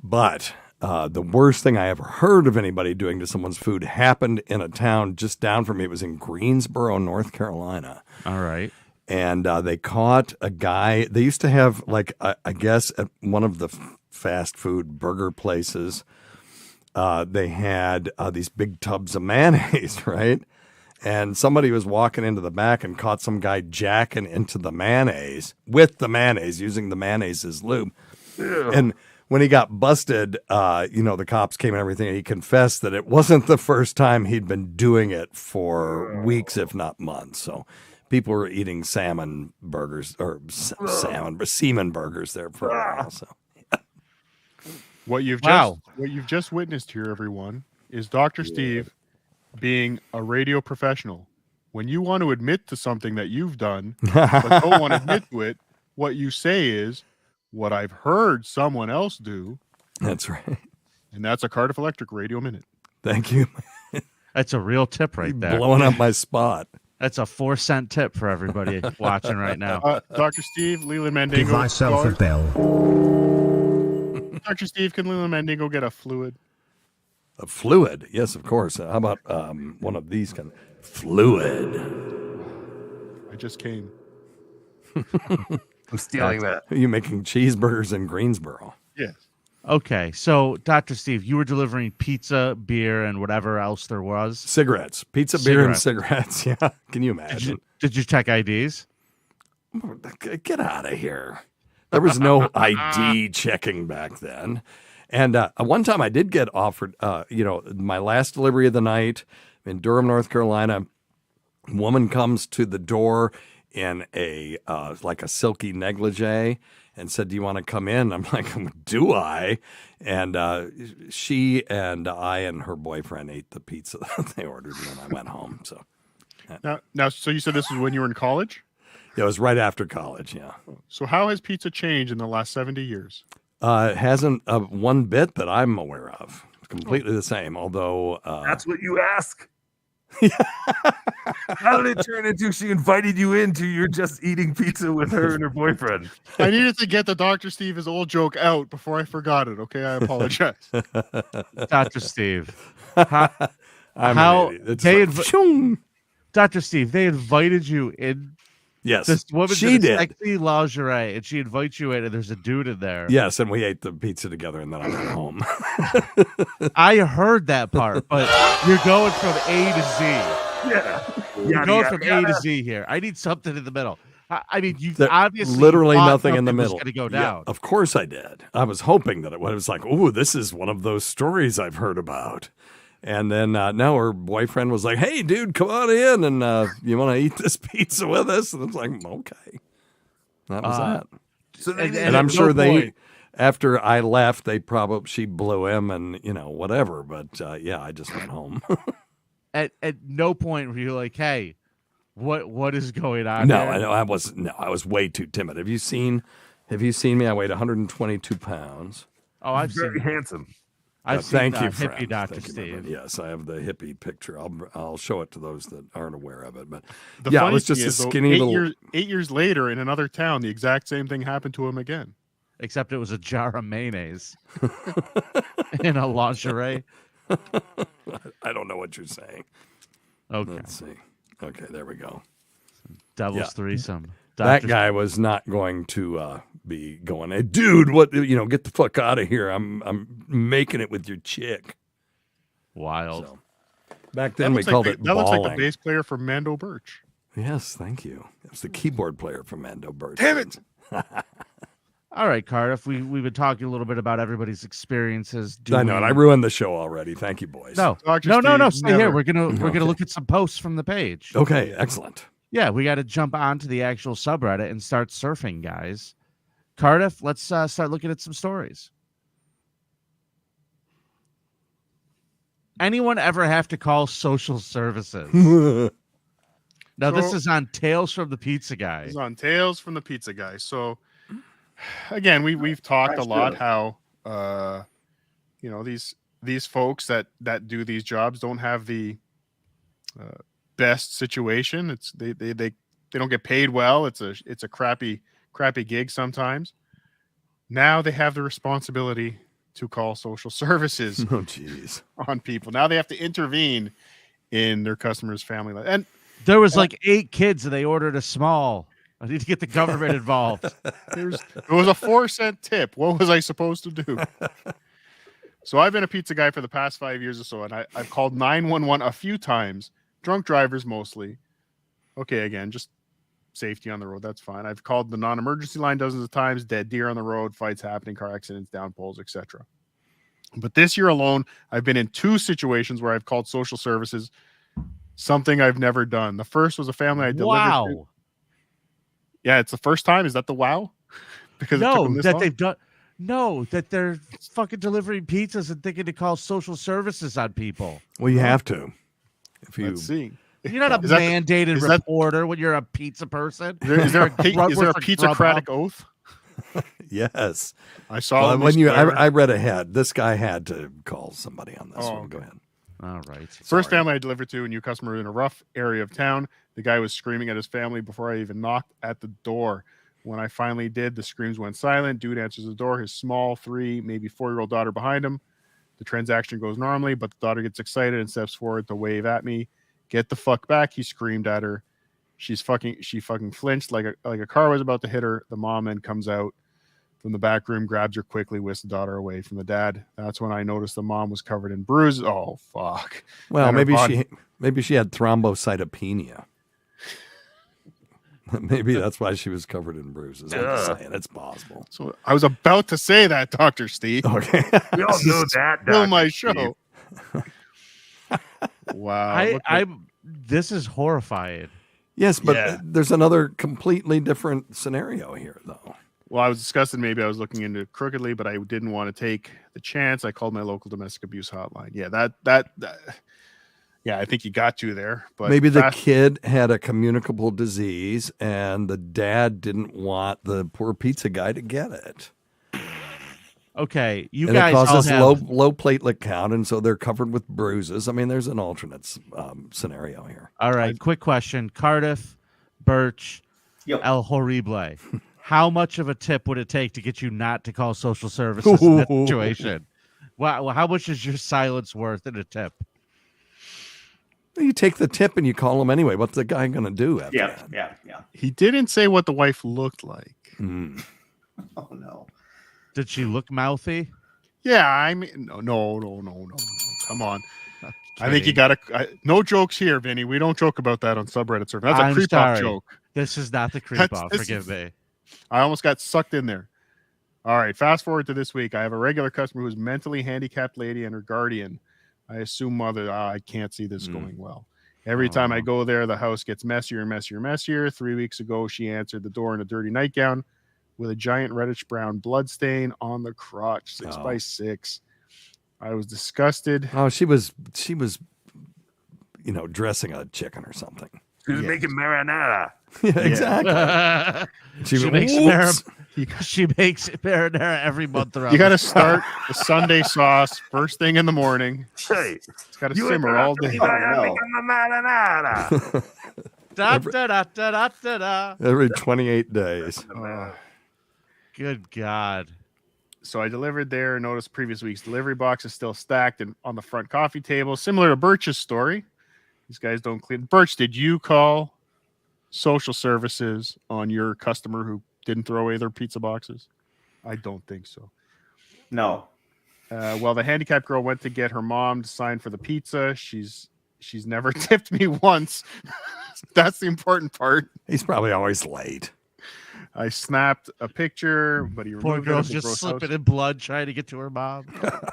but the worst thing I ever heard of anybody doing to someone's food happened in a town just down from me. It was in Greensboro, North Carolina. All right. And they caught a guy. They used to have, like, I guess at one of the fast food burger places, they had these big tubs of mayonnaise, right? And somebody was walking into the back and caught some guy jacking into the mayonnaise with the mayonnaise, using the mayonnaise as lube. Ew. And when he got busted, the cops came and everything, and he confessed that it wasn't the first time he'd been doing it for weeks, if not months. So people were eating salmon burgers or semen burgers there for a while. So What you've just witnessed here, everyone, is Dr. Steve being a radio professional. When you want to admit to something that you've done, but don't want to admit to it, what you say is, what I've heard someone else do. That's right. And that's a Cardiff Electric Radio Minute. Thank you. That's a real tip right there. Blowing up my spot. That's a 4-cent tip for everybody watching right now. Dr. Steve, Leland Mandingo. Give myself a bell. Dr. Steve, can Leland Mandingo get a fluid? A fluid? Yes, of course. How about one of these kind of fluid? I just came. I'm stealing that. Are you making cheeseburgers in Greensboro? Yes. Okay, so Dr. Steve, you were delivering pizza, beer, and whatever else there was. Cigarettes. Pizza, beer, and cigarettes. Yeah. Can you imagine? Did you check IDs? Get out of here. There was no ID checking back then. And one time I did get offered, my last delivery of the night in Durham, North Carolina. A woman comes to the door in a silky negligee and said, "Do you want to come in?" I'm like, "Do I?" And she and I and her boyfriend ate the pizza that they ordered, and then I went home. So Now, so you said this was when you were in college? yeah, it was right after college. Yeah. So how has pizza changed in the last 70 years? It hasn't one bit that I'm aware of. It's completely the same. Although That's what you ask. How did it turn into she invited you into you're just eating pizza with her and her boyfriend? I needed to get the Dr. Steve's old joke out before I forgot it. Okay, I apologize. Dr. Steve. I'm How an idiot. It's they like, pshung. Dr. Steve, they invited you in. Yes, This woman she did. did. Sexy lingerie, and she invites you in, and there's a dude in there. Yes, and we ate the pizza together, and then I went home. I heard that part, but you're going from A to Z. Yeah. You're going from A to Z here. I need something in the middle. I mean, you There- obviously literally thought nothing in the something was middle. Going to go Yeah, down. of course I did. I was hoping that it was like, "Oh, this is one of those stories I've heard about." And then now her boyfriend was like, "Hey, dude, come on in, and you want to eat this pizza with us?" And I was like, "Okay." That was that. So And And I'm at sure no they, point- after I left, she blew him and whatever. But yeah, I just went home. At no point were you like, hey, what is going on? No, here? I know I was way too timid. Have you seen me? I weighed 122 pounds. Oh, I've Very seen handsome. I've seen Thank you, hippie friend. Dr. Thank you, my friend. Steve. Yes, I have the hippie picture. I'll show it to those that aren't aware of it. But The yeah, it funny was just thing a is, though, skinny little. 8 years later in another town, the exact same thing happened to him again. Except it was a jar of mayonnaise in a lingerie. I don't know what you're saying. Okay. Let's see. Okay, there we go. Devil's threesome. That guy was not going to be going, hey, dude, what, get the fuck out of here. I'm making it with your chick. Wild. So, back then we called it That looks like the balling. bass player from Mando Birch. Yes, thank you. It was the keyboard player from Mando Birch. Damn it! All right, Cardiff. We've been talking a little bit about everybody's experiences. I know, and I ruined the show already. Thank you, boys. No, Dr. no. Steve, Stay here. never. We're gonna look at some posts from the page. Okay, excellent. Yeah, we got to jump onto the actual subreddit and start surfing, guys. Cardiff, let's start looking at some stories. Anyone ever have to call social services? Now, this So- is on Tales from the Pizza Guy. He's on Tales from the Pizza Guy. So again, we've talked a That's lot good. how these folks that do these jobs don't have the best situation. It's they don't get paid well. It's a crappy gig sometimes. Now they have the responsibility to call social services Oh, jeez. on people. Now they have to intervene in their customers' family life. And There was like 8 kids and they ordered a small. I need to get the government involved. it was a 4-cent tip. What was I supposed to do? So I've been a pizza guy for the past 5 years or so, and I've called 911 a few times. Drunk drivers mostly. Okay, again, just safety on the road. That's fine. I've called the non-emergency line dozens of times. Dead deer on the road, fights happening, car accidents, down poles, etc. But this year alone, I've been in 2 situations where I've called social services. Something I've never done. The first was a family I delivered to. Wow. Yeah, it's the first time. Is that the wow? Because it took No, them this that long? they've done. No, that they're fucking delivering pizzas and thinking to call social services on people. Well, you have to. If you Let's see. You're not a Is that- mandated is that- reporter when you're a pizza person. Is there a Grubhub. pizzocratic oath? yes. I saw Well, them when swear. I read ahead, this guy had to call somebody on this Oh, one. okay. Go ahead. All right. First Sorry. family I delivered to, a new customer in a rough area of town. The guy was screaming at his family before I even knocked at the door. When I finally did, the screams went silent. Dude answers the door, his small 3, maybe 4-year-old daughter behind him. The transaction goes normally, but the daughter gets excited and steps forward to wave at me. Get the fuck back, he screamed at her. She fucking flinched like a car was about to hit her. The mom then comes out from the back room, grabs her quickly, whisks the daughter away from the dad. That's when I noticed the mom was covered in bruises. Oh fuck. Well, And her maybe body- she had thrombocytopenia. Maybe that's why she was covered in bruises. I'm just saying, it's possible. So I was about to say that, Dr. Steve. Okay. We all know that. Still Dr. my Steve. show. Wow. This is horrifying. Yes, but Yeah. there's another completely different scenario here, though. Well, I was disgusted. Maybe I was looking into it crookedly, but I didn't want to take the chance. I called my local domestic abuse hotline. Yeah, that yeah, I think you got to there. But Maybe the fast- kid had a communicable disease and the dad didn't want the poor pizza guy to get it. Okay, you and it guys all causes have low platelet count, and so they're covered with bruises. I mean, there's an alternate scenario here. All right, quick question. Cardiff, Birch, Yep. El Horiblay. How much of a tip would it take to get you not to call social services in that situation? Wow, how much is your silence worth in a tip? You take the tip and you call him anyway. What's the guy going to do after Yeah, that? yeah. He didn't say what the wife looked like. Mm. Oh no. Did she look mouthy? Yeah, I mean, no. Come on. I think you Kidding. got to. No jokes here, Vinny. We don't joke about that on subreddit surfing. That's a I'm creep off sorry. joke. This is not the creep That's- off. this Forgive is- me. I almost got sucked in there. All right, fast forward to this week. I have a regular customer who's mentally handicapped lady and her guardian. I assume mother. I can't see this going well. Every time I go there, the house gets messier and messier and messier. 3 weeks ago, she answered the door in a dirty nightgown. with a giant reddish brown blood stain on the crotch, 6x6. I was disgusted. Oh, she was, dressing a chicken or something. She was making marinara. Yeah, exactly. She makes marinara every month around. You got to start the Sunday sauce first thing in the morning. Hey, it's got to simmer all day. Every 28 days. Good God. So I delivered there and noticed previous week's delivery box is still stacked and on the front coffee table, similar to Birch's story. These guys don't clean. Birch, did you call social services on your customer who didn't throw away their pizza boxes? I don't think so. No. Well, the handicapped girl went to get her mom to sign for the pizza. She's never tipped me once. That's the important part. He's probably always late. I snapped a picture, but he Poor removed girl's it. just slipping in blood trying to get to her mom.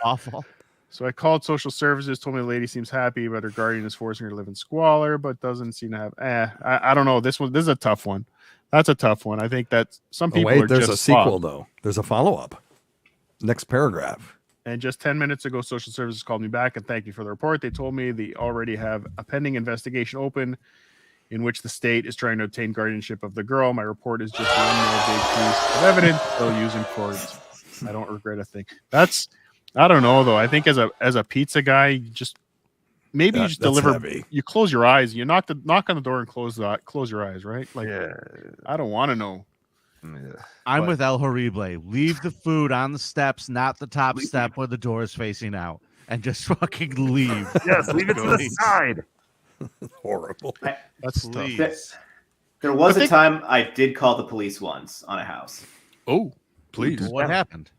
Awful. So I called social services, told me the lady seems happy, but her guardian is forcing her to live in squalor, but doesn't seem to have. I don't know. This is a tough one. That's a tough one. I think that some people are there's just a sequel soft. though. There's a follow-up. Next paragraph. And just 10 minutes ago, social services called me back and thanked me for the report. They told me they already have a pending investigation open in which the state is trying to obtain guardianship of the girl. My report is just one more big piece of evidence they'll use in court. I don't regret a thing. I don't know though. I think as a pizza guy, you just deliver. Heavy. You close your eyes. You knock on the door and close your eyes, right? Like, I don't want to know. I'm with El Horiblay. Leave the food on the steps, not the top step where the door is facing out, and just fucking leave. Yes, leave it to the side. Horrible. That's tough. There was a time I did call the police once on a house. Oh, please. What happened?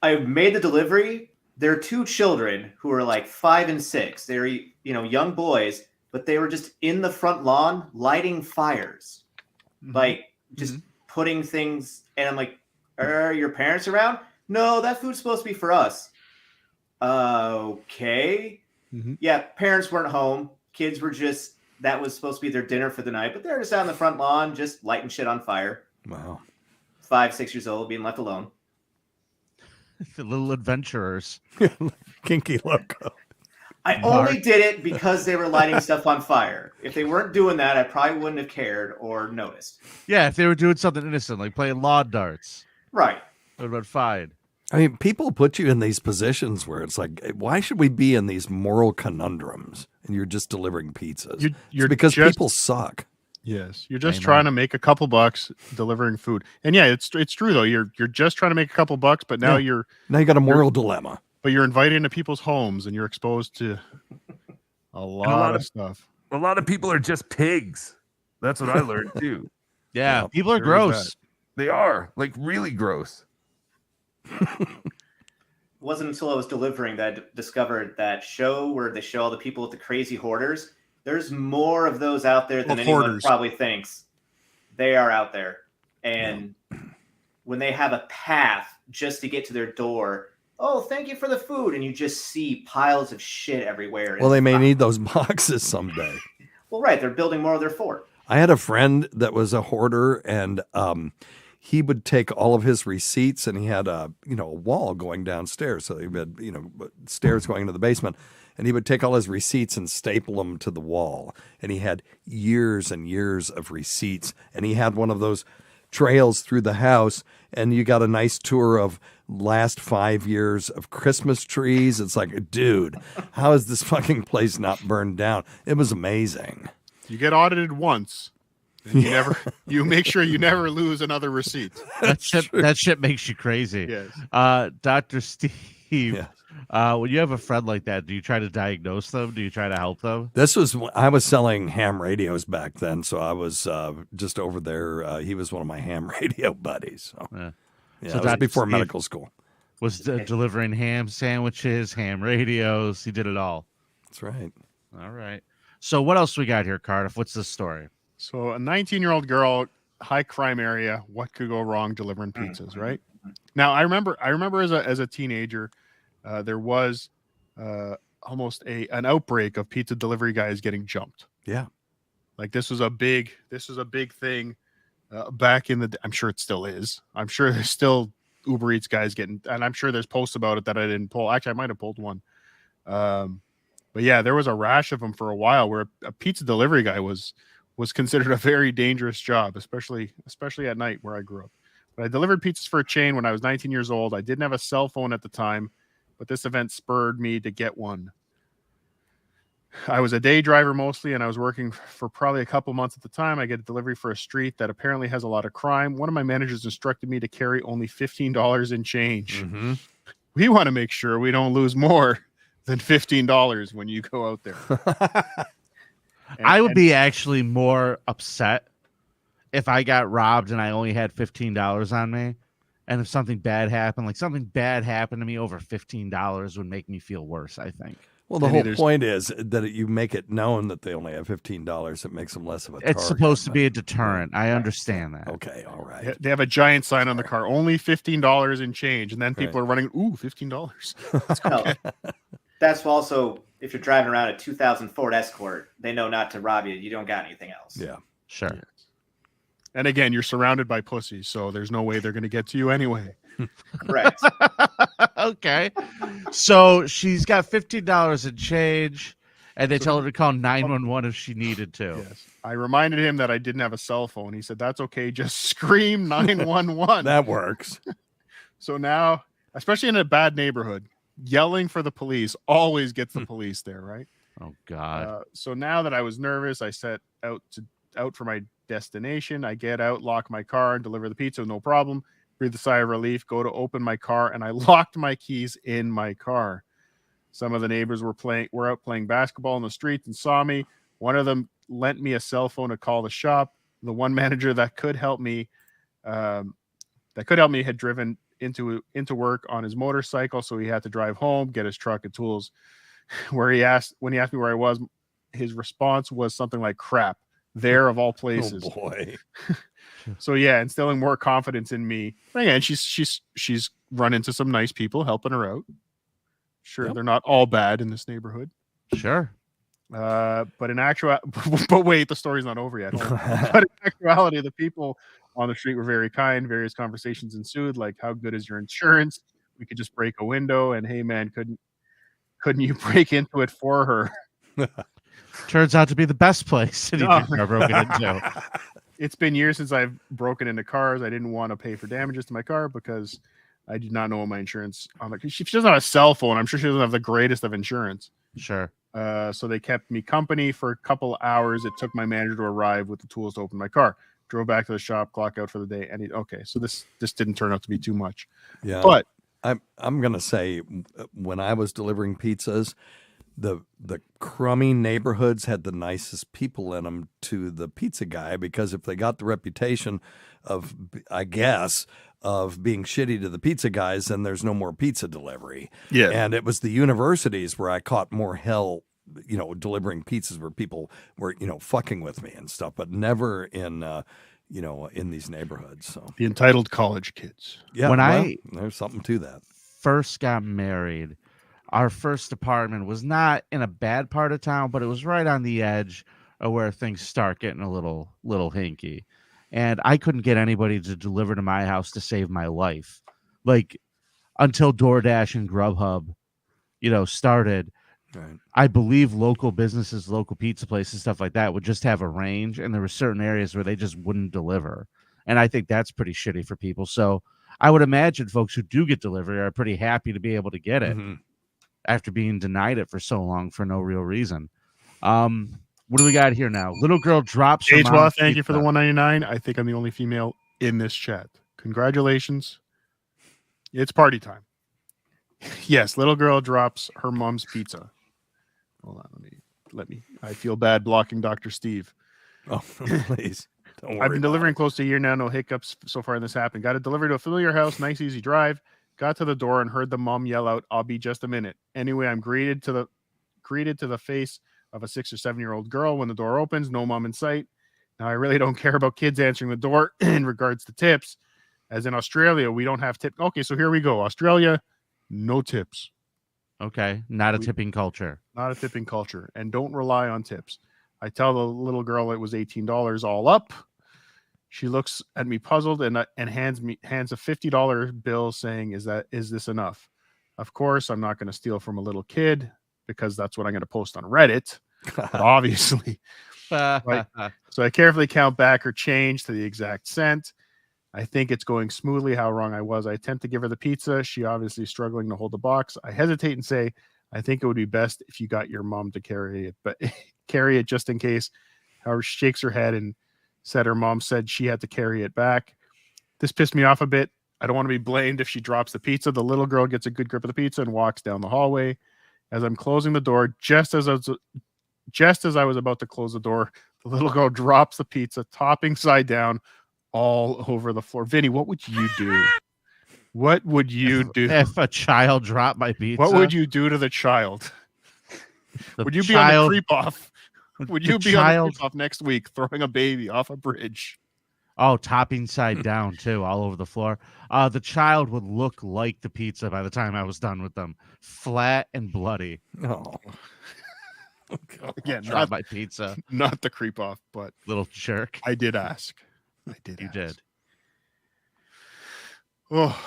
I made the delivery. There are two children who are like 5 and 6. They're young boys, but they were just in the front lawn lighting fires, like just putting things. And I'm like, "Are your parents around?" "No, that food's supposed to be for us." Okay. Yeah, parents weren't home. Kids were that was supposed to be their dinner for the night, but they're just out in the front lawn, just lighting shit on fire. Wow. 5, 6 years old, being left alone. The little adventurers. Kinky loco. I only did it because they were lighting stuff on fire. If they weren't doing that, I probably wouldn't have cared or noticed. Yeah, if they were doing something innocent, like playing lawn darts. Right. It would have been fine. I mean, people put you in these positions where it's like, why should we be in these moral conundrums? And you're just delivering pizzas. You're because just, people suck. Yes, you're just trying to make a couple bucks delivering food. And yeah, it's true though. You're just trying to make a couple bucks, but now you got a moral dilemma. But you're invited into people's homes and you're exposed to a lot of stuff. A lot of people are just pigs. That's what I learned too. Yeah, people are gross. They are like really gross. It wasn't until I was delivering that I discovered that show where they show all the people with the crazy hoarders. There's more of those out there than anyone probably thinks. They are out there. And when they have a path just to get to their door, "Oh, thank you for the food." And you just see piles of shit everywhere. Well, they may need those boxes someday. Well, right. They're building more of their fort. I had a friend that was a hoarder, and he would take all of his receipts, and he had a wall going downstairs. So he had, stairs going into the basement. And he would take all his receipts and staple them to the wall. And he had years and years of receipts. And he had one of those trails through the house. And you got a nice tour of last 5 years of Christmas trees. It's like, dude, how is this fucking place not burned down? It was amazing. You get audited once. And you make sure you never lose another receipt. That shit makes you crazy. Yes. Dr. Steve. Yeah. When you have a friend like that, do you try to diagnose them? Do you try to help them? I was selling ham radios back then, so I was just over there. He was one of my ham radio buddies. So, so that was before medical school. Was delivering ham sandwiches, ham radios. He did it all. That's right. All right. So what else we got here, Cardiff? What's the story? So a 19-year-old girl, high crime area. What could go wrong delivering pizzas, right? Now I remember as a teenager. There was almost an outbreak of pizza delivery guys getting jumped. Yeah, like this was a big thing back in the. I'm sure it still is. I'm sure there's still Uber Eats guys getting, and I'm sure there's posts about it that I didn't pull. Actually, I might have pulled one. But yeah, there was a rash of them for a while where a pizza delivery guy was considered a very dangerous job, especially at night where I grew up. But I delivered pizzas for a chain when I was 19 years old. I didn't have a cell phone at the time, but this event spurred me to get one. I was a day driver mostly, and I was working for probably a couple months at the time. I get a delivery for a street that apparently has a lot of crime. One of my managers instructed me to carry only $15 in change. Mm-hmm. We want to make sure we don't lose more than $15 when you go out there. I would be actually more upset if I got robbed and I only had $15 on me. And if something bad happened, like something bad happened to me, over $15 would make me feel worse, I think. Well, the whole point is that you make it known that they only have $15. It makes them less of a target. It's supposed to be a deterrent. I understand that. Okay, all right. They have a giant sign on the car, only $15 in change. And then people are running, ooh, $15. That's also, if you're driving around a 2000 Ford Escort, they know not to rob you. You don't got anything else. Yeah. Sure. Yes. And again, you're surrounded by pussies, so there's no way they're going to get to you anyway. Correct. Okay. So she's got $15 in change, and they tell her to call 911 if she needed to. Yes. I reminded him that I didn't have a cell phone. He said, that's okay. Just scream 911. That works. So now, especially in a bad neighborhood, yelling for the police always gets the police there, right? Oh, God. So now that I was nervous, I set out for my destination. I get out, lock my car, and deliver the pizza, no problem. Breathe a sigh of relief, go to open my car, and I locked my keys in my car. Some of the neighbors were out playing basketball in the streets and saw me. One of them lent me a cell phone to call the shop. The one manager that could help me had driven into work on his motorcycle, so he had to drive home, get his truck and tools. When he asked me where I was, his response was something like crap. There of all places. Oh boy. So yeah, instilling more confidence in me. Again, she's run into some nice people helping her out. Sure, They're not all bad in this neighborhood. Sure. But in but wait, the story's not over yet. But in actuality, the people on the street were very kind. Various conversations ensued, like, how good is your insurance? We could just break a window, and hey man, couldn't you break into it for her? Turns out to be the best place to get broken into. It's been years since I've broken into cars. I didn't want to pay for damages to my car because I did not know what my insurance on it. She doesn't have a cell phone. I'm sure she doesn't have the greatest of insurance. Sure. So they kept me company for a couple hours. It took my manager to arrive with the tools to open my car. Drove back to the shop, clock out for the day. And so this didn't turn out to be too much. Yeah. But I'm gonna say, when I was delivering pizzas, the crummy neighborhoods had the nicest people in them to the pizza guy, because if they got the reputation of, I guess, of being shitty to the pizza guys, then there's no more pizza delivery. Yeah. And it was the universities where I caught more hell, delivering pizzas where people were, fucking with me and stuff, but never in, in these neighborhoods. So the entitled college kids. Yeah. There's something to that. First got married, our first apartment was not in a bad part of town, but it was right on the edge of where things start getting a little hinky. And I couldn't get anybody to deliver to my house to save my life. Like, until DoorDash and Grubhub, started. Right. I believe local businesses, local pizza places, stuff like that would just have a range, and there were certain areas where they just wouldn't deliver. And I think that's pretty shitty for people. So I would imagine folks who do get delivery are pretty happy to be able to get it. Mm-hmm. After being denied it for so long for no real reason. What do we got here now? Little girl drops her Agewell, mom's thank you for the pizza. $1.99. I think I'm the only female in this chat. Congratulations. It's party time. Yes, little girl drops her mom's pizza. Hold on, let me. I feel bad blocking Dr. Steve. Oh, please. Don't worry. I've been delivering close to a year now. No hiccups so far in this happened. Got it delivered to a familiar house. Nice, easy drive. Got to the door and heard the mom yell out, "I'll be just a minute." Anyway, I'm greeted to the face of a 6 or 7 year old girl when the door opens. No mom in sight. Now, I really don't care about kids answering the door in regards to tips. As in Australia, we don't have tips. Okay, so here we go. Australia, no tips. Okay, not a tipping culture. Not a tipping culture. And don't rely on tips. I tell the little girl it was $18 all up. She looks at me puzzled and hands a $50 bill saying, is this enough? Of course, I'm not going to steal from a little kid because that's what I'm going to post on Reddit. But obviously. So I carefully count back her change to the exact cent. I think it's going smoothly. How wrong I was. I attempt to give her the pizza. She obviously struggling to hold the box. I hesitate and say, I think it would be best if you got your mom to carry it, but carry it just in case. However, she shakes her head and said her mom said she had to carry it back. This pissed me off a bit. I don't want to be blamed if she drops the pizza. The little girl gets a good grip of the pizza and walks down the hallway. As I'm closing the door, just as I was about to close the door, the little girl drops the pizza, topping side down, all over the floor. Vinny, what would you do? What would you do if a child dropped my pizza? What would you do to the child? Would you be on the creep off? Would you be on the creep off next week throwing a baby off a bridge? Oh, topping side down too, all over the floor. The child would look like the pizza by the time I was done with them, flat and bloody. Oh, again, not my pizza, not the creep off, but little jerk. I did ask. You did. Oh,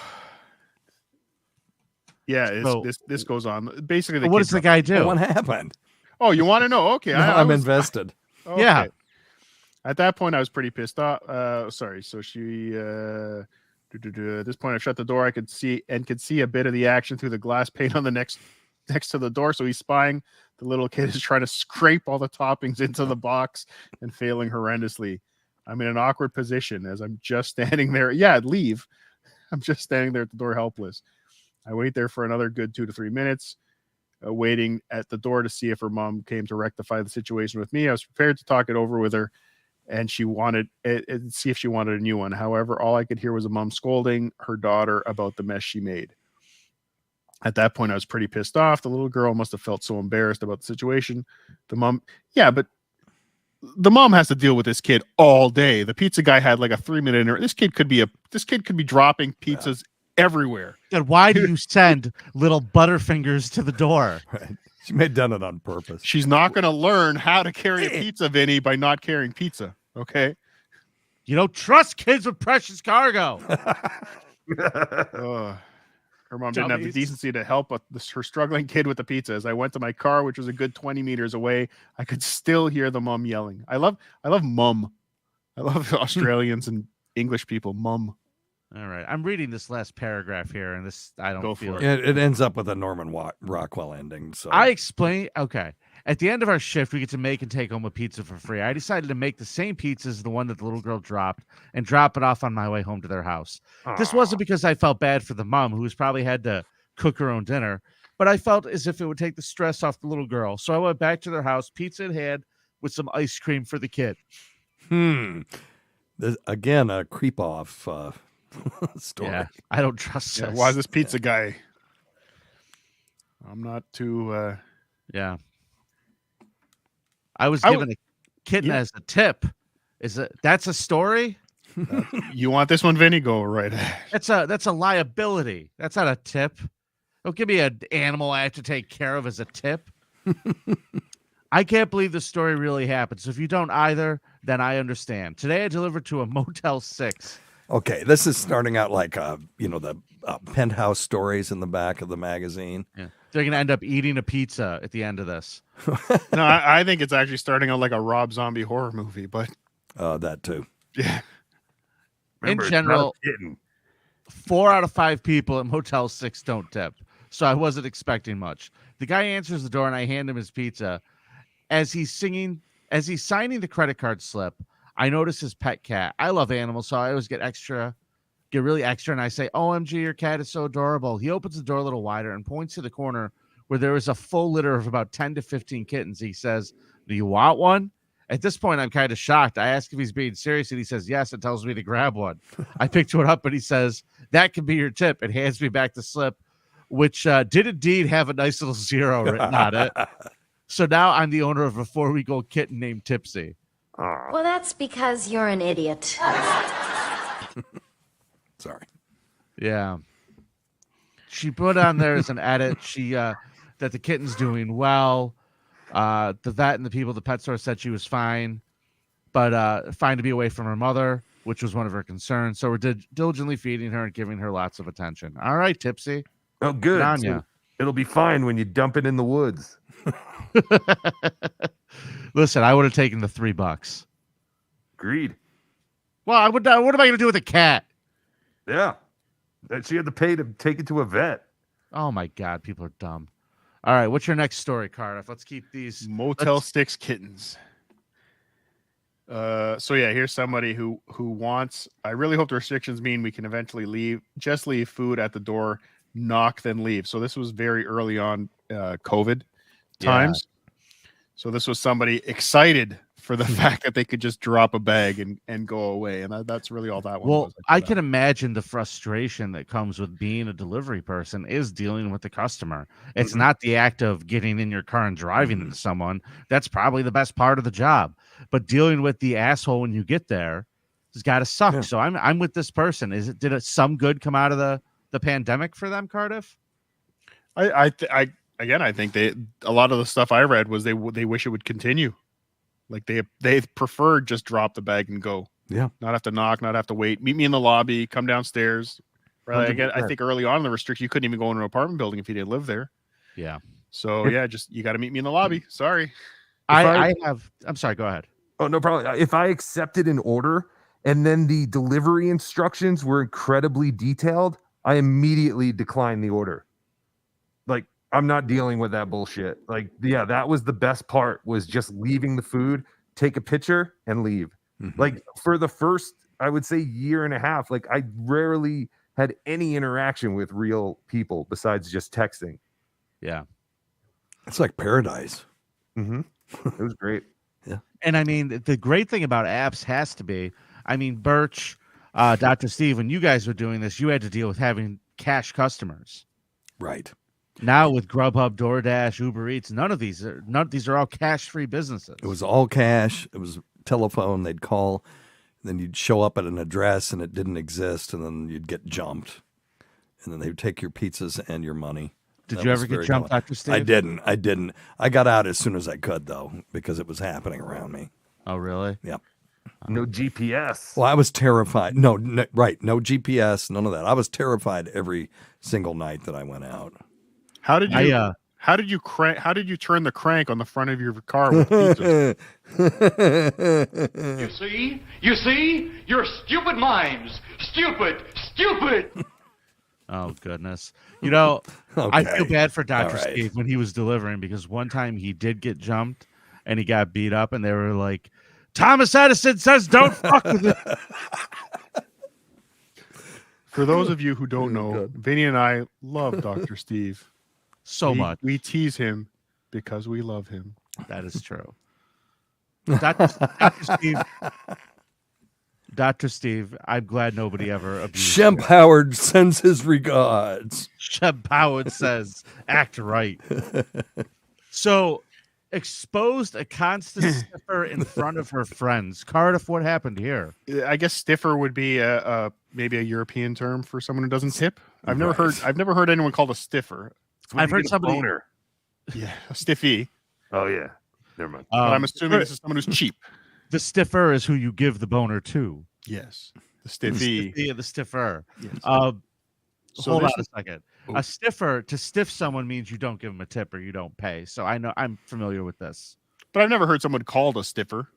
yeah. This goes on. Basically, what does the guy do? What happened? Oh, you want to know? Okay, no, I'm invested. Okay. Yeah. At that point, I was pretty pissed off. Sorry. So she. At this point, I shut the door. I could see a bit of the action through the glass pane on the next to the door. So he's spying. The little kid is trying to scrape all the toppings into the box and failing horrendously. I'm in an awkward position as I'm just standing there. Yeah, leave. I'm just standing there at the door helpless. I wait there for another good 2 to 3 minutes, waiting at the door to see if her mom came to rectify the situation with me. I was prepared to talk it over with her, and see if she wanted a new one. However, all I could hear was a mom scolding her daughter about the mess she made. At that point, I was pretty pissed off. The little girl must have felt so embarrassed about the situation. The mom, but the mom has to deal with this kid all day. The pizza guy had like a 3-minute interview. This kid could be dropping pizzas everywhere. Then why do you send little Butterfingers to the door? Right. She may have done it on purpose. She's not going to learn how to carry a pizza, Vinny, by not carrying pizza. Okay. You don't trust kids with precious cargo. Her mom didn't have the decency to help her struggling kid with the pizza. As I went to my car, which was a good 20 meters away, I could still hear the mom yelling. I love mum. I love Australians and English people. Mum. All right. I'm reading this last paragraph here, and I don't feel it. It ends up with a Norman Rockwell ending. So I explain. Okay. At the end of our shift, we get to make and take home a pizza for free. I decided to make the same pizza as the one that the little girl dropped and drop it off on my way home to their house. Aww. This wasn't because I felt bad for the mom, who's probably had to cook her own dinner, but I felt as if it would take the stress off the little girl. So I went back to their house, pizza in hand, with some ice cream for the kid. Again, a creep off story. Yeah, I don't trust this. Why is this pizza guy? I'm not too... Yeah. I was given a kitten as a tip. That's a story? You want this one, Vinny? Go right ahead. That's a liability. That's not a tip. Don't give me an animal I have to take care of as a tip. I can't believe the story really happened. So if you don't either, then I understand. Today I delivered to a Motel 6. Okay, this is starting out like the penthouse stories in the back of the magazine. Yeah. They're going to end up eating a pizza at the end of this. No, I think it's actually starting out like a Rob Zombie horror movie, but... that too. Yeah. Remember, in general, 4 out of 5 people at Motel 6 don't tip, so I wasn't expecting much. The guy answers the door, and I hand him his pizza. As he's signing the credit card slip, I notice his pet cat. I love animals, so I always get really extra, and I say, OMG, your cat is so adorable. He opens the door a little wider and points to the corner where there is a full litter of about 10 to 15 kittens. He says, do you want one? At this point, I'm kind of shocked. I ask if he's being serious, and he says yes and tells me to grab one. I picked one up, and he says, that can be your tip, and hands me back the slip, which did indeed have a nice little 0 written on it. So now I'm the owner of a 4-week-old kitten named Tipsy. Well, that's because you're an idiot. Sorry. Yeah. She put on there as an edit. That the kitten's doing well. The vet and the people at the pet store said she was fine, but fine to be away from her mother. which was one of her concerns. So we're diligently feeding her and giving her lots of attention. All right, Tipsy. Oh, good. On ya. It'll be fine when you dump it in the woods. Listen, I would have taken the $3. Agreed. Well, what am I going to do with a cat? Yeah. That she had to pay to take it to a vet. Oh my God, people are dumb. All right, what's your next story, Cardiff? Let's keep these. Motel sticks kittens. So yeah, here's somebody who wants. I really hope the restrictions mean we can eventually leave. Just leave food at the door, knock, then leave. So this was very early on COVID times. So this was somebody excited for the fact that they could just drop a bag and go away, and that's really all that one was. I can imagine the frustration that comes with being a delivery person is dealing with the customer. It's not the act of getting in your car and driving into someone. That's probably the best part of the job. But dealing with the asshole when you get there has got to suck. Yeah. So I'm with this person. Did some good come out of the pandemic for them, Cardiff? I think a lot of the stuff I read was they wish it would continue. Like they prefer just drop the bag and go. Yeah. Not have to knock, not have to wait. Meet me in the lobby, come downstairs. Right. I think early on in the restriction, you couldn't even go in an apartment building if you didn't live there. Yeah. So yeah, you got to meet me in the lobby. Sorry. I'm sorry, go ahead. Oh, no problem. If I accepted an order and then the delivery instructions were incredibly detailed, I immediately declined the order. Like, I'm not dealing with that bullshit. Like, yeah, that was the best part, was just leaving the food, take a picture and leave. Like, for the first, I would say, year and a half, like, I rarely had any interaction with real people besides just texting. Yeah. It's like paradise. It was great. Yeah. And I mean, the great thing about apps has to be, I mean, Birch, Dr. Steve, when you guys were doing this, you had to deal with having cash customers. Right. Now with Grubhub, DoorDash, Uber Eats, none of these are all cash-free businesses. It was all cash. It was telephone. They'd call, then you'd show up at an address and it didn't exist, and then you'd get jumped, and then they would take your pizzas and your money. Did you ever get jumped, Dr. Steve? I didn't. I got out as soon as I could, though, because it was happening around me. Oh, really? Yeah. No GPS. Well, I was terrified. No, right. No GPS. None of that. I was terrified every single night that I went out. How did you turn the crank on the front of your car with pizzas? You see, your stupid minds, stupid. Oh goodness! You know, Okay. I feel bad for Dr. All right. Steve when he was delivering, because one time he did get jumped and he got beat up, and they were like, "Thomas Edison says don't fuck with it." For those of you who don't know, Vinny and I love Dr. Steve. Much. We tease him because we love him. That is true. Dr. Steve, I'm glad nobody ever abused Shemp you. Howard sends his regards. Shemp Howard says, act right. So, exposed a constant stiffer in front of her friends. Cardiff, what happened here? I guess stiffer would be maybe a European term for someone who doesn't tip. I've never heard anyone called a stiffer. I've heard somebody. Boner. Yeah, a stiffy. Oh yeah. Never mind. But I'm assuming this is someone who's cheap. The stiffer is who you give the boner to. Yes, the stiffy. The stiffer. Yes. Hold on a second. A stiffer, to stiff someone means you don't give them a tip or you don't pay. So I know, I'm familiar with this. But I've never heard someone called a stiffer,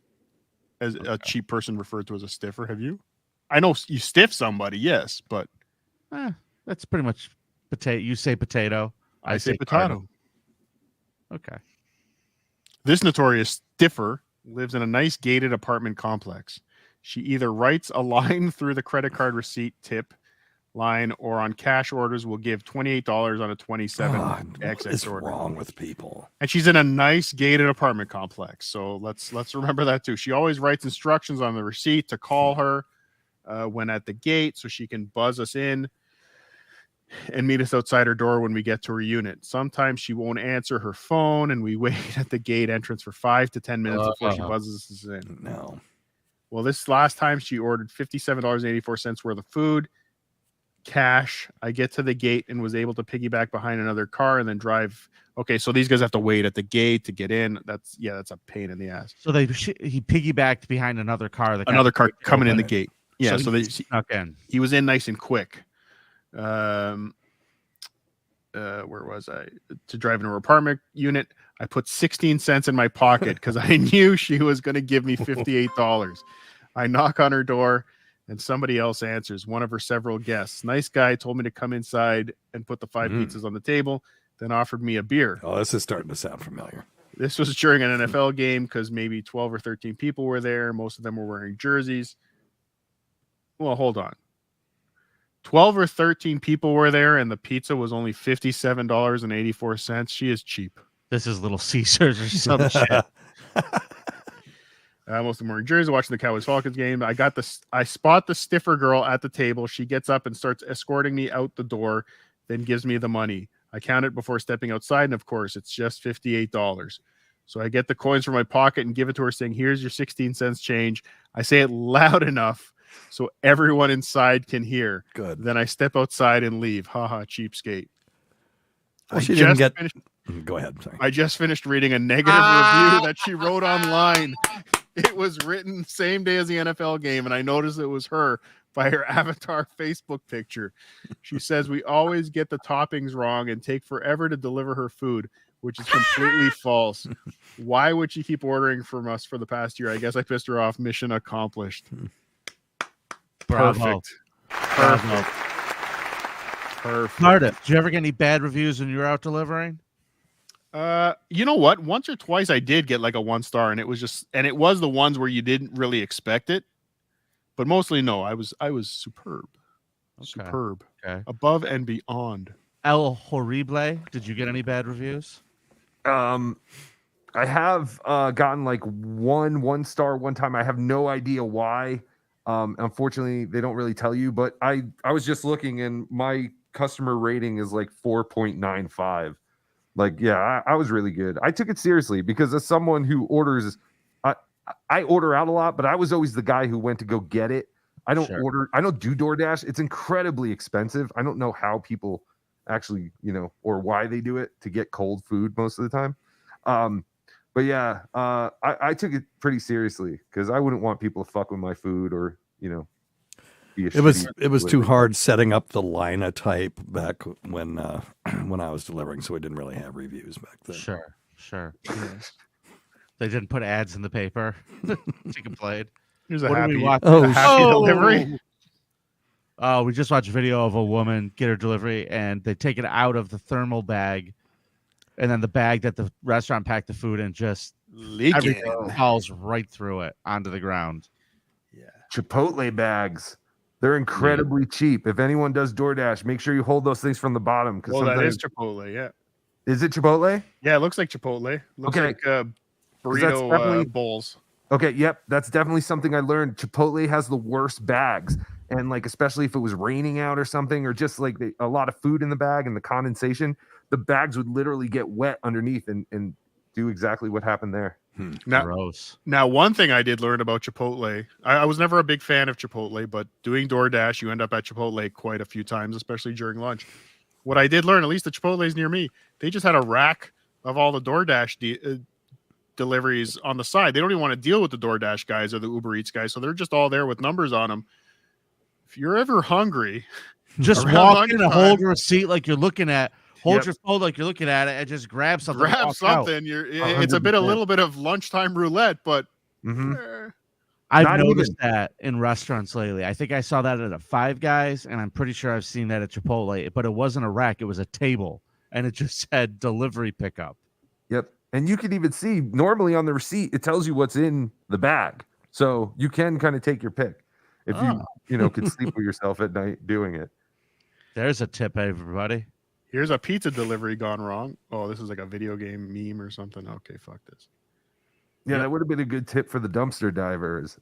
as a cheap person referred to as a stiffer. Have you? I know you stiff somebody, yes, but that's pretty much potato. You say potato. I say potato. Okay. This notorious stiffer lives in a nice gated apartment complex. She either writes a line through the credit card receipt tip line, or on cash orders will give $28 on a 27 XX order. What's wrong with people? And she's in a nice gated apartment complex, so let's remember that too. She always writes instructions on the receipt to call her when at the gate, so she can buzz us in and meet us outside her door when we get to her unit. Sometimes she won't answer her phone, and we wait at the gate entrance for 5 to 10 minutes before she buzzes us in. No. Well, this last time she ordered $57.84 worth of food, cash. I get to the gate and was able to piggyback behind another car and then drive. Okay, so these guys have to wait at the gate to get in. That's a pain in the ass. So he piggybacked behind another car. Another car coming in the gate. Yeah, so snuck in. he was in nice and quick. Where was I? To drive into her apartment unit, I put 16 cents in my pocket because I knew she was going to give me $58. I knock on her door and somebody else answers, one of her several guests. Nice guy told me to come inside and put the 5 pizzas on the table, then offered me a beer. Oh, this is starting to sound familiar. This was during an NFL game because maybe 12 or 13 people were there. Most of them were wearing jerseys. Well, hold on. 12 or 13 people were there and the pizza was only $57.84. She is cheap. This is Little Caesars or some shit. Most of them were in Jersey watching the Cowboys-Falcons game. I spot the stiffer girl at the table. She gets up and starts escorting me out the door, then gives me the money. I count it before stepping outside, and of course, it's just $58. So I get the coins from my pocket and give it to her, saying, "Here's your 16 cents change." I say it loud enough so everyone inside can hear. Good. Then I step outside and leave. Haha, cheapskate. Well, she didn't get... Go ahead. Sorry. I just finished reading a negative review that she wrote online. It was written same day as the NFL game, and I noticed it was her by her avatar Facebook picture. She says, "We always get the toppings wrong and take forever to deliver her food," which is completely false. Why would she keep ordering from us for the past year? I guess I pissed her off. Mission accomplished. Bravo. Perfect. Cardiff, did you ever get any bad reviews when you were out delivering? You know what? Once or twice I did get like a 1 star, and it was the ones where you didn't really expect it. But mostly no, I was superb. Okay. Superb. Okay. Above and beyond. El Horiblay, did you get any bad reviews? I have gotten like one star one time. I have no idea why. Unfortunately, they don't really tell you, but I was just looking and my customer rating is like 4.95. Like, yeah, I was really good. I took it seriously because as someone who orders, I order out a lot, but I was always the guy who went to go get it. I don't do DoorDash. It's incredibly expensive. I don't know how people actually, or why they do it to get cold food most of the time. But yeah, I took it pretty seriously because I wouldn't want people to fuck with my food or, be a it was too hard setting up the linotype back when I was delivering, so we didn't really have reviews back then. Sure. They didn't put ads in the paper. She complained. Here's a What happy, did we watch? happy delivery. Oh, we just watched a video of a woman get her delivery, and they take it out of the thermal bag, and then the bag that the restaurant packed the food in just leaking falls right through it onto the ground. Yeah. Chipotle bags. They're incredibly cheap. If anyone does DoorDash, make sure you hold those things from the bottom. Well, that is Chipotle, yeah. Is it Chipotle? Yeah, it looks like Chipotle. Looks like burrito bowls. Okay, yep. That's definitely something I learned. Chipotle has the worst bags. And like, especially if it was raining out or something, or just like a lot of food in the bag and the condensation, the bags would literally get wet underneath and do exactly what happened there. Gross. Now, one thing I did learn about Chipotle, I was never a big fan of Chipotle, but doing DoorDash, you end up at Chipotle quite a few times, especially during lunch. What I did learn, at least the Chipotle's near me, they just had a rack of all the DoorDash deliveries on the side. They don't even want to deal with the DoorDash guys or the Uber Eats guys, so they're just all there with numbers on them. If you're ever hungry, just walk in and hold your receipt like you're looking at. Hold your phone like you're looking at it and just grab something. It's a little bit of lunchtime roulette, but I've noticed that in restaurants lately. I think I saw that at a Five Guys, and I'm pretty sure I've seen that at Chipotle. But it wasn't a rack; it was a table, and it just said delivery pickup. Yep, and you can even see normally on the receipt it tells you what's in the bag, so you can kind of take your pick if you could sleep with yourself at night doing it. There's a tip, everybody. Here's a pizza delivery gone wrong. Oh, this is like a video game meme or something. Okay, fuck this. Yeah, that would have been a good tip for the dumpster divers.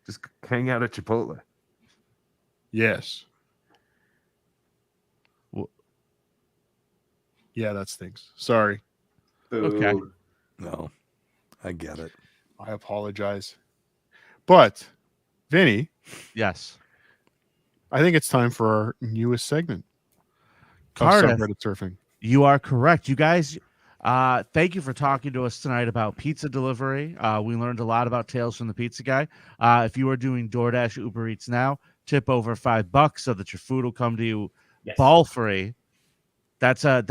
Just hang out at Chipotle. Yes. Yeah, that stinks. Sorry. Okay. No, I get it. I apologize. But, Vinny. Yes. I think it's time for our newest segment. Cardiff, Subreddit surfing. You are correct. You guys, Thank you for talking to us tonight about pizza delivery. We learned a lot about Tales from the Pizza Guy. If you are doing DoorDash, Uber Eats now, tip over $5 so that your food will come to you ball free. That's not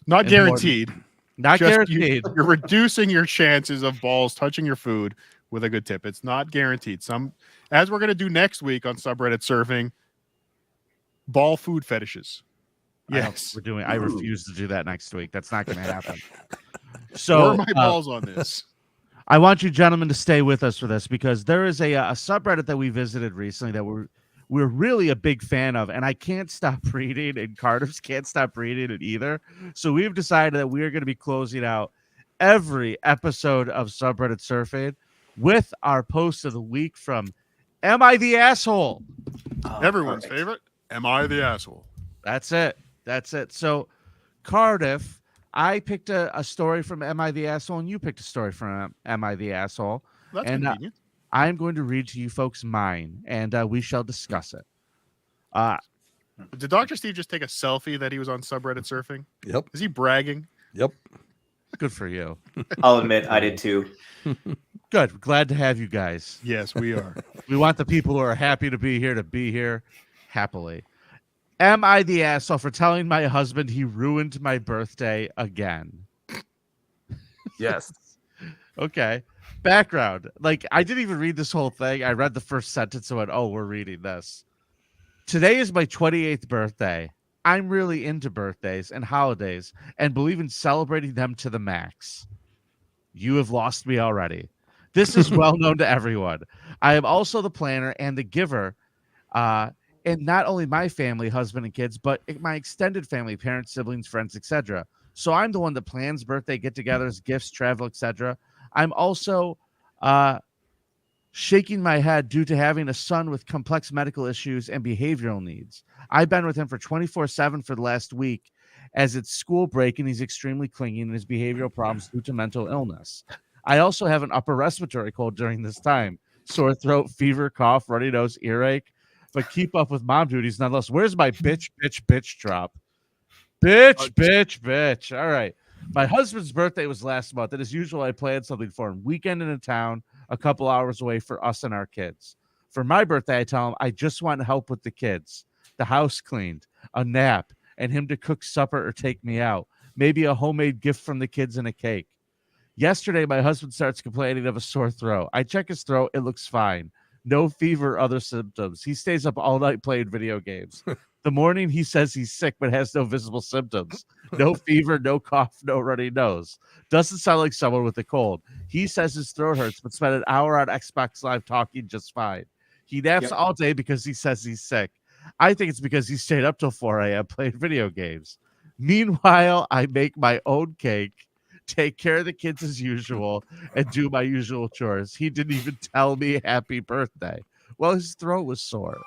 important. guaranteed. Not guaranteed. You're reducing your chances of balls touching your food with a good tip. It's not guaranteed. As we're going to do next week on subreddit surfing, ball food fetishes. Yes, I refuse to do that next week. That's not going to happen. So, where are my balls on this? I want you gentlemen to stay with us for this because there is a subreddit that we visited recently that we're really a big fan of, and I can't stop reading, and Cardiff's can't stop reading it either. So we've decided that we are going to be closing out every episode of Subreddit Surfing with our post of the week from Am I the Asshole? Everyone's favorite. Am I the asshole? That's it. So, Cardiff, I picked a story from Am I the Asshole, and you picked a story from Am I the Asshole. That's convenient. I'm going to read to you folks mine, and we shall discuss it. Did Dr. Steve just take a selfie that he was on subreddit surfing? Yep. Is he bragging? Yep. Good for you. I'll admit I did too. Good. Glad to have you guys. Yes, we are. We want the people who are happy to be here happily. Am I the asshole for telling my husband he ruined my birthday again? Yes. Okay. Background. Like, I didn't even read this whole thing. I read the first sentence and went, oh, we're reading this. Today is my 28th birthday. I'm really into birthdays and holidays and believe in celebrating them to the max. You have lost me already. This is well known to everyone. I am also the planner and the giver, and not only my family, husband and kids, but my extended family, parents, siblings, friends, etc. So I'm the one that plans birthday get-togethers, gifts, travel, etc. I'm also shaking my head due to having a son with complex medical issues and behavioral needs. I've been with him for 24/7 for the last week as it's school break and he's extremely clingy and his behavioral problems due to mental illness. I also have an upper respiratory cold during this time. Sore throat, fever, cough, runny nose, earache. But keep up with mom duties nonetheless. Where's my bitch drop? Bitch. All right. My husband's birthday was last month, and as usual, I planned something for him. Weekend in a town, a couple hours away for us and our kids. For my birthday, I tell him I just want help with the kids, the house cleaned, a nap, and him to cook supper or take me out. Maybe a homemade gift from the kids and a cake. Yesterday, my husband starts complaining of a sore throat. I check his throat. It looks fine. No fever, other symptoms. He stays up all night playing video games. The morning, he says he's sick but has no visible symptoms. No fever, no cough, no runny nose. Doesn't sound like someone with a cold. He says his throat hurts but spent an hour on Xbox Live talking just fine. He naps all day because he says he's sick. I think it's because he stayed up till 4 a.m. playing video games. Meanwhile, I make my own cake, take care of the kids as usual, and do my usual chores. He didn't even tell me happy birthday. Well, his throat was sore.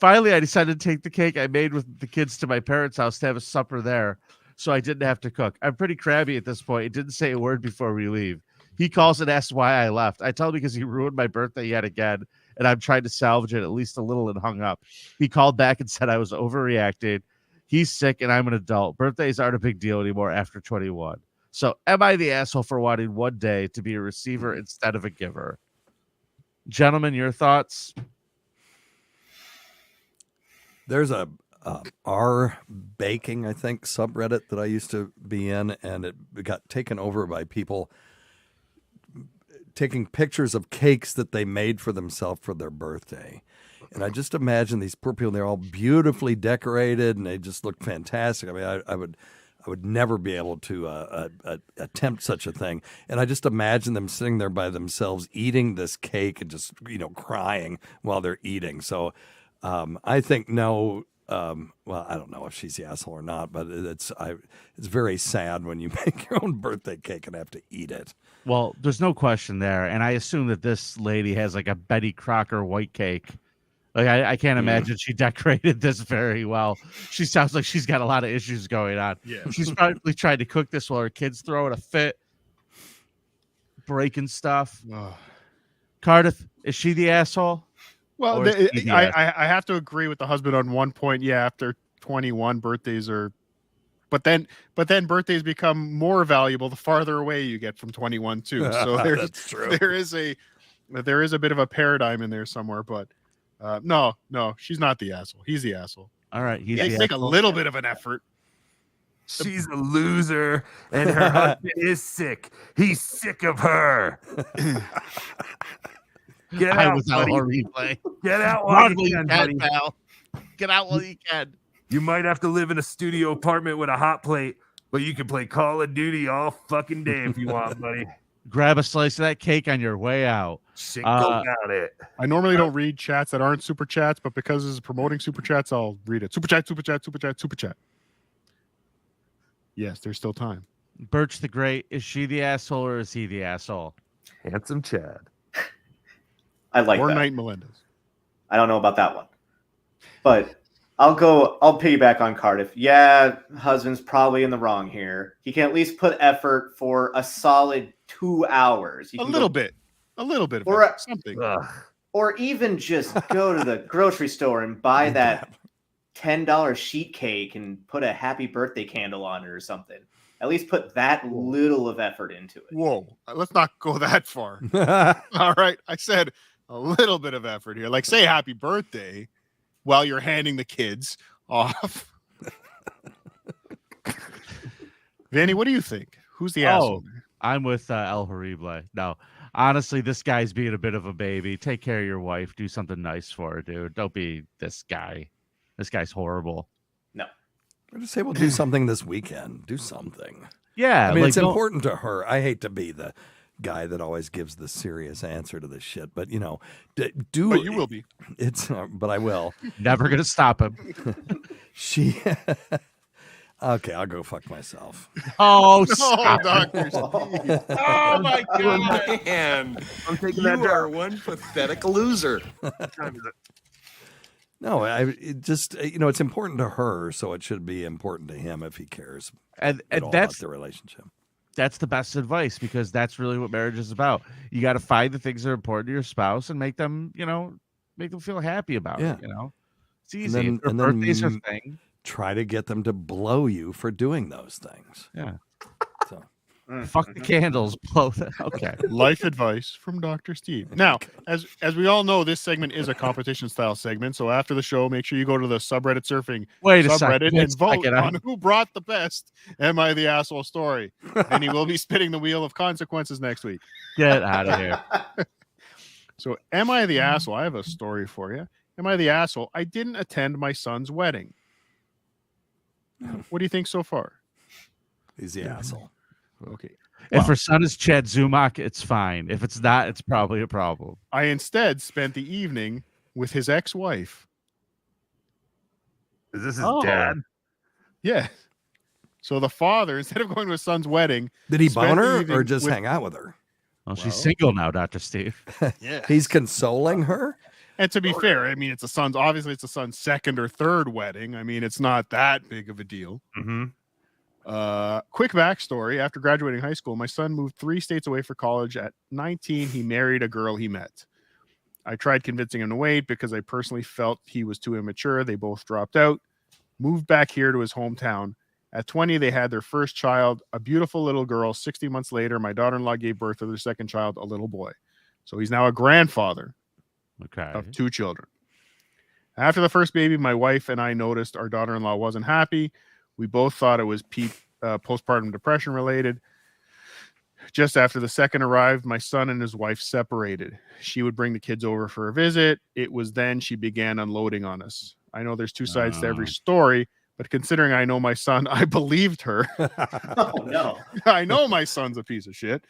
Finally, I decided to take the cake I made with the kids to my parents' house to have a supper there, so I didn't have to cook. I'm pretty crabby at this point. He didn't say a word before we leave. He calls and asks why I left. I tell him because he ruined my birthday yet again, and I'm trying to salvage it at least a little and hung up. He called back and said I was overreacting. He's sick and I'm an adult. Birthdays aren't a big deal anymore after 21. So am I the asshole for wanting one day to be a receiver instead of a giver? Gentlemen, your thoughts? There's a R baking, I think, subreddit that I used to be in, and it got taken over by people taking pictures of cakes that they made for themselves for their birthday. And I just imagine these poor people, they're all beautifully decorated and they just look fantastic. I mean, I would never be able to attempt such a thing. And I just imagine them sitting there by themselves eating this cake and just, crying while they're eating. So I think no. Well, I don't know if she's the asshole or not, but it's very sad when you make your own birthday cake and have to eat it. Well, there's no question there. And I assume that this lady has like a Betty Crocker white cake. Like I can't imagine she decorated this very well. She sounds like she's got a lot of issues going on. Yeah. She's probably tried to cook this while her kids throwing a fit, breaking stuff. Cardiff, is she the asshole? Well, I have to agree with the husband on one point. Yeah, after 21, birthdays are But then birthdays become more valuable the farther away you get from 21 too. So That's true. there is a bit of a paradigm in there somewhere. But no, she's not the asshole. He's the asshole. All right, he's Make a little bit of an effort. She's a loser, and her husband is sick. He's sick of her. Get I out, was buddy. Horiblay. Get out while Run you can, buddy. pal. Get out while you can. You might have to live in a studio apartment with a hot plate, but you can play Call of Duty all fucking day if you want, buddy. Grab a slice of that cake on your way out. Go got it. I normally don't read chats that aren't super chats, but because this is promoting super chats, I'll read it. Super chat, super chat, super chat, super chat. Yes, there's still time. Birch the Great, is she the asshole or is he the asshole? Handsome Chad. I like or that. Knight Melendez. I don't know about that one, but I'll piggyback on Cardiff. Yeah, husband's probably in the wrong here. He can at least put effort for a solid 2 hours. A little bit of Or something. Or even just go to the grocery store and buy that $10 sheet cake and put a happy birthday candle on it or something. At least put that little of effort into it. Whoa, let's not go that far. All right, I said a little bit of effort here. Like, say happy birthday while you're handing the kids off. Vanny, what do you think? Who's the asshole? I'm with El Horiblay. No, honestly, this guy's being a bit of a baby. Take care of your wife. Do something nice for her, dude. Don't be this guy. This guy's horrible. No. I just say we'll do something this weekend. Do something. Yeah. I mean, it's important to her. I hate to be the guy that always gives the serious answer to this shit, but you know, But you will be. It's but I will. Never gonna stop him. She okay, I'll go fuck myself. Oh, No, Dr. Steve. Oh my god, man! I'm taking You are one pathetic loser. No, it just it's important to her, so it should be important to him if he cares. And about that's the relationship. That's the best advice, because that's really what marriage is about. You got to find the things that are important to your spouse and make them feel happy about it. It's easy. And If their birthday's her thing. Try to get them to blow you for doing those things. Yeah. So Fuck the candles. Blow them. Okay. Life advice from Dr. Steve. Now, as we all know, this segment is a competition style segment. So after the show, make sure you go to the subreddit surfing subreddit and vote on who brought the best Am I the Asshole story. And he will be spinning the wheel of consequences next week. Get out of here. So am I the asshole? I have a story for you. Am I the asshole? I didn't attend my son's wedding. What do you think so far? he's the asshole. Okay. If her son is Chad Zumach, it's fine. If it's not, it's probably a problem. I instead spent the evening with his ex-wife. Is this his dad? Yeah. So the father, instead of going to his son's wedding, Did he spent bone the her evening or just with- hang out with her? Well, she's single now, Dr. Steve. Yeah. He's consoling her? And to be fair, I mean, it's the son's second or third wedding. I mean, it's not that big of a deal. Mm-hmm. Quick backstory. After graduating high school, my son moved 3 states away for college. At 19, he married a girl he met. I tried convincing him to wait because I personally felt he was too immature. They both dropped out, moved back here to his hometown. At 20, they had their first child, a beautiful little girl. 60 months later, my daughter-in-law gave birth to their second child, a little boy. So he's now a grandfather of 2 children. After the first baby, my wife and I noticed our daughter-in-law wasn't happy. We both thought it was postpartum depression related. Just after the second arrived, my son and his wife separated. She would bring the kids over for a visit. It was then she began unloading on us. I know there's 2 sides to every story, but considering I know my son, I believed her. Oh, no. I know my son's a piece of shit.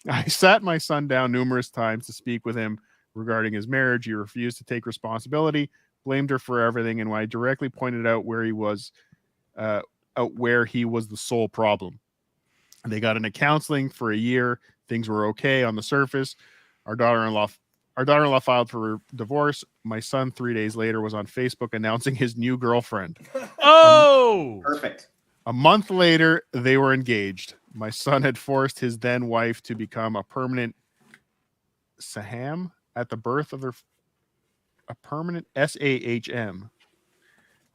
I sat my son down numerous times to speak with him regarding his marriage. He refused to take responsibility, blamed her for everything, and when I directly pointed out where he was the sole problem. They got into counseling for a year. Things were okay on the surface. Our daughter-in-law filed for divorce. My son 3 days later was on Facebook announcing his new girlfriend. Oh, Perfect. A month later, they were engaged. My son had forced his then wife to become a permanent Saham at the birth of a permanent SAHM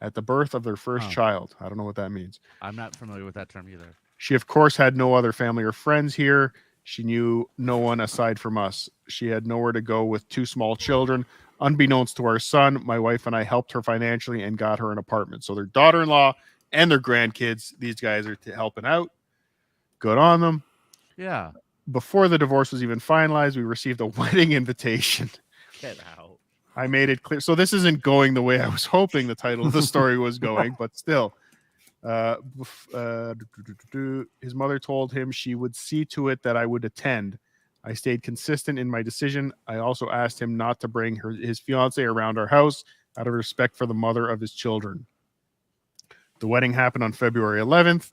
at the birth of their first child. I don't know what that means. I'm not familiar with that term either. She, of course, had no other family or friends here. She knew no one aside from us. She had nowhere to go with 2 small children. Unbeknownst to our son, my wife and I helped her financially and got her an apartment. So their daughter-in-law and their grandkids, these guys are helping out. Good on them. Yeah. Before the divorce was even finalized, we received a wedding invitation. Get out. I made it clear. So this isn't going the way I was hoping the title of the story was going, but still. His mother told him she would see to it that I would attend. I stayed consistent in my decision. I also asked him not to bring his fiance around our house out of respect for the mother of his children. The wedding happened on February 11th.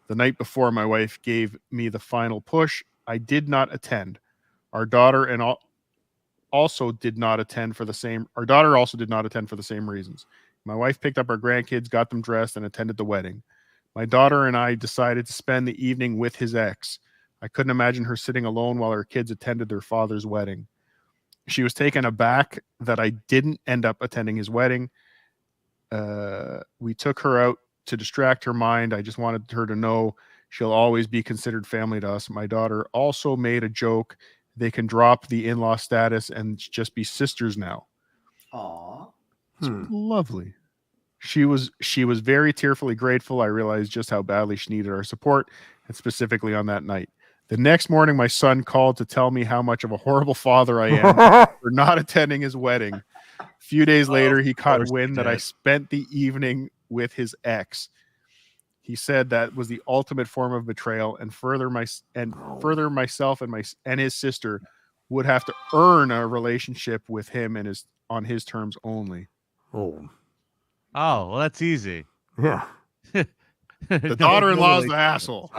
The night before, my wife gave me the final push. I did not attend. Our daughter also did not attend for the same. Our daughter also did not attend for the same reasons. My wife picked up our grandkids, got them dressed, and attended the wedding. My daughter and I decided to spend the evening with his ex. I couldn't imagine her sitting alone while her kids attended their father's wedding. She was taken aback that I didn't end up attending his wedding. We took her out to distract her mind. I just wanted her to know she'll always be considered family to us. My daughter also made a joke. They can drop the in-law status and just be sisters now. Aww. Lovely. She was very tearfully grateful. I realized just how badly she needed our support, and specifically on that night. The next morning, my son called to tell me how much of a horrible father I am for not attending his wedding. A few days later, he caught wind that I spent the evening with his ex. He said that was the ultimate form of betrayal, and further myself and his sister would have to earn a relationship with him and on his terms only. Oh, well, that's easy. Yeah. The daughter-in-law is the asshole.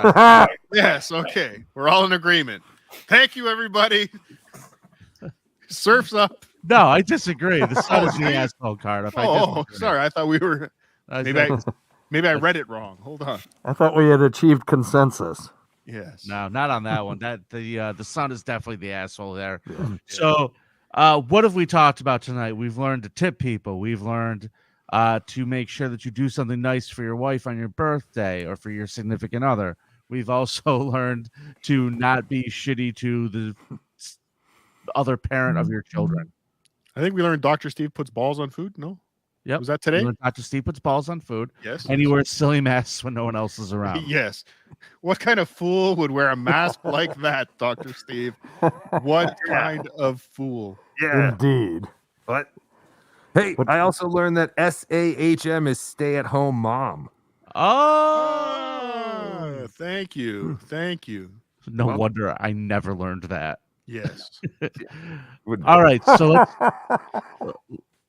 Yes, okay. We're all in agreement. Thank you, everybody. Surf's up. No, I disagree. The son is the asshole, Cardiff. Sorry. I thought we were. Maybe I read it wrong. Hold on. I thought we had achieved consensus. Yes. No, not on that one. That the son is definitely the asshole there. Yeah. So, what have we talked about tonight? We've learned to tip people. We've learned to make sure that you do something nice for your wife on your birthday or for your significant other. We've also learned to not be shitty to the other parent of your children. I think we learned Dr. Steve puts balls on food. No? Yep. Was that today? Dr. Steve puts balls on food. Yes. And he wears silly masks when no one else is around. Yes. What kind of fool would wear a mask like that, Dr. Steve? What kind of fool? Yeah. Indeed. What? Hey, I also learned that SAHM is stay-at-home mom. Oh, thank you. Thank you. No wonder I never learned that. Yes. All right, so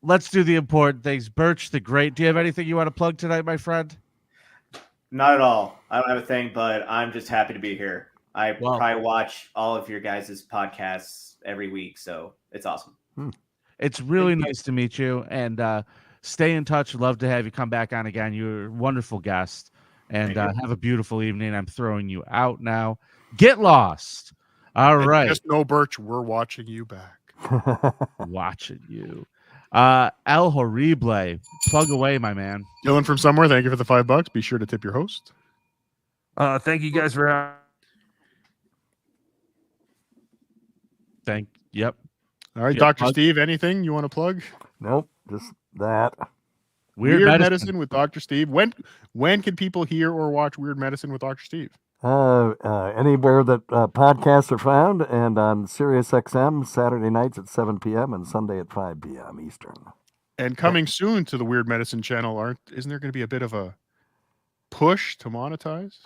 let's do the important things. Birch the Great. Do you have anything you want to plug tonight, my friend? Not at all. I don't have a thing, but I'm just happy to be here. I probably watch all of your guys' podcasts every week, so it's awesome. It's really nice to meet you, and stay in touch. Love to have you come back on again. You're a wonderful guest, and have a beautiful evening. I'm throwing you out now. Get lost. All right. Just know, Birch, we're watching you back. Watching you. El Horiblay, plug away, my man. Dylan from somewhere, thank you for the $5. Be sure to tip your host. Thank you guys for Yep. All right, Dr. Steve, anything you want to plug? Nope, just that. Weird Medicine with Dr. Steve. When can people hear or watch Weird Medicine with Dr. Steve? Anywhere that podcasts are found, and on Sirius XM Saturday nights at 7 p.m. and Sunday at 5 p.m. Eastern. And coming soon to the Weird Medicine channel, isn't there going to be a bit of a push to monetize?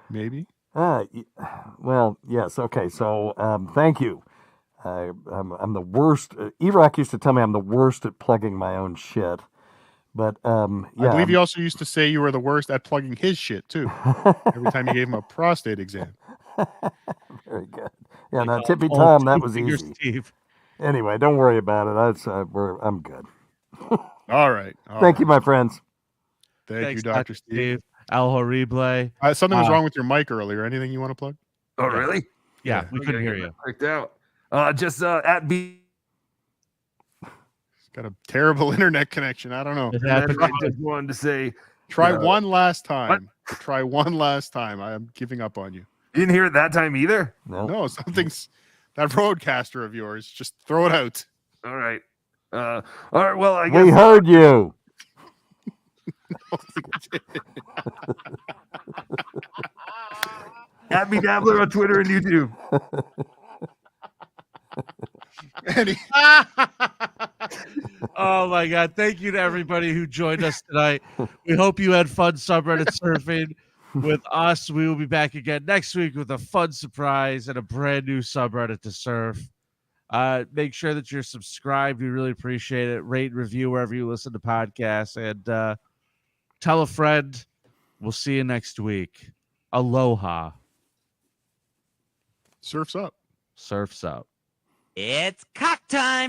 Maybe. Well, yes. Okay. So, thank you. I'm the worst. E-Rock used to tell me I'm the worst at plugging my own shit. But yeah, I believe you also used to say you were the worst at plugging his shit too. Every time you gave him a prostate exam. Very good. Yeah, now Tippy Tom, that was easy. Steve. Anyway, don't worry about it. I'm good. All right. Thank you, my friends. Thanks, you, Dr. Steve. El Horiblay. Something was wrong with your mic earlier. Anything you want to plug? Oh, really? Yeah, we couldn't hear you. Freaked out. Just at B. got a terrible internet connection. I don't know. It And happened. then I just wanted to say, Try one last time. Try one last time. I am giving up on you. you didn't hear it that time either? No, something's that roadcaster of yours. Just throw it out. All right. All right. Well, I guess We heard you. at me Dabbler on Twitter and YouTube. Oh my God. Thank you to everybody who joined us tonight. We hope you had fun subreddit surfing with us. We will be back again next week with a fun surprise and a brand new subreddit to surf. Make sure that you're subscribed. We really appreciate it. Rate, review wherever you listen to podcasts, and tell a friend. We'll see you next week. Aloha. Surf's up. Surf's up. It's cock time.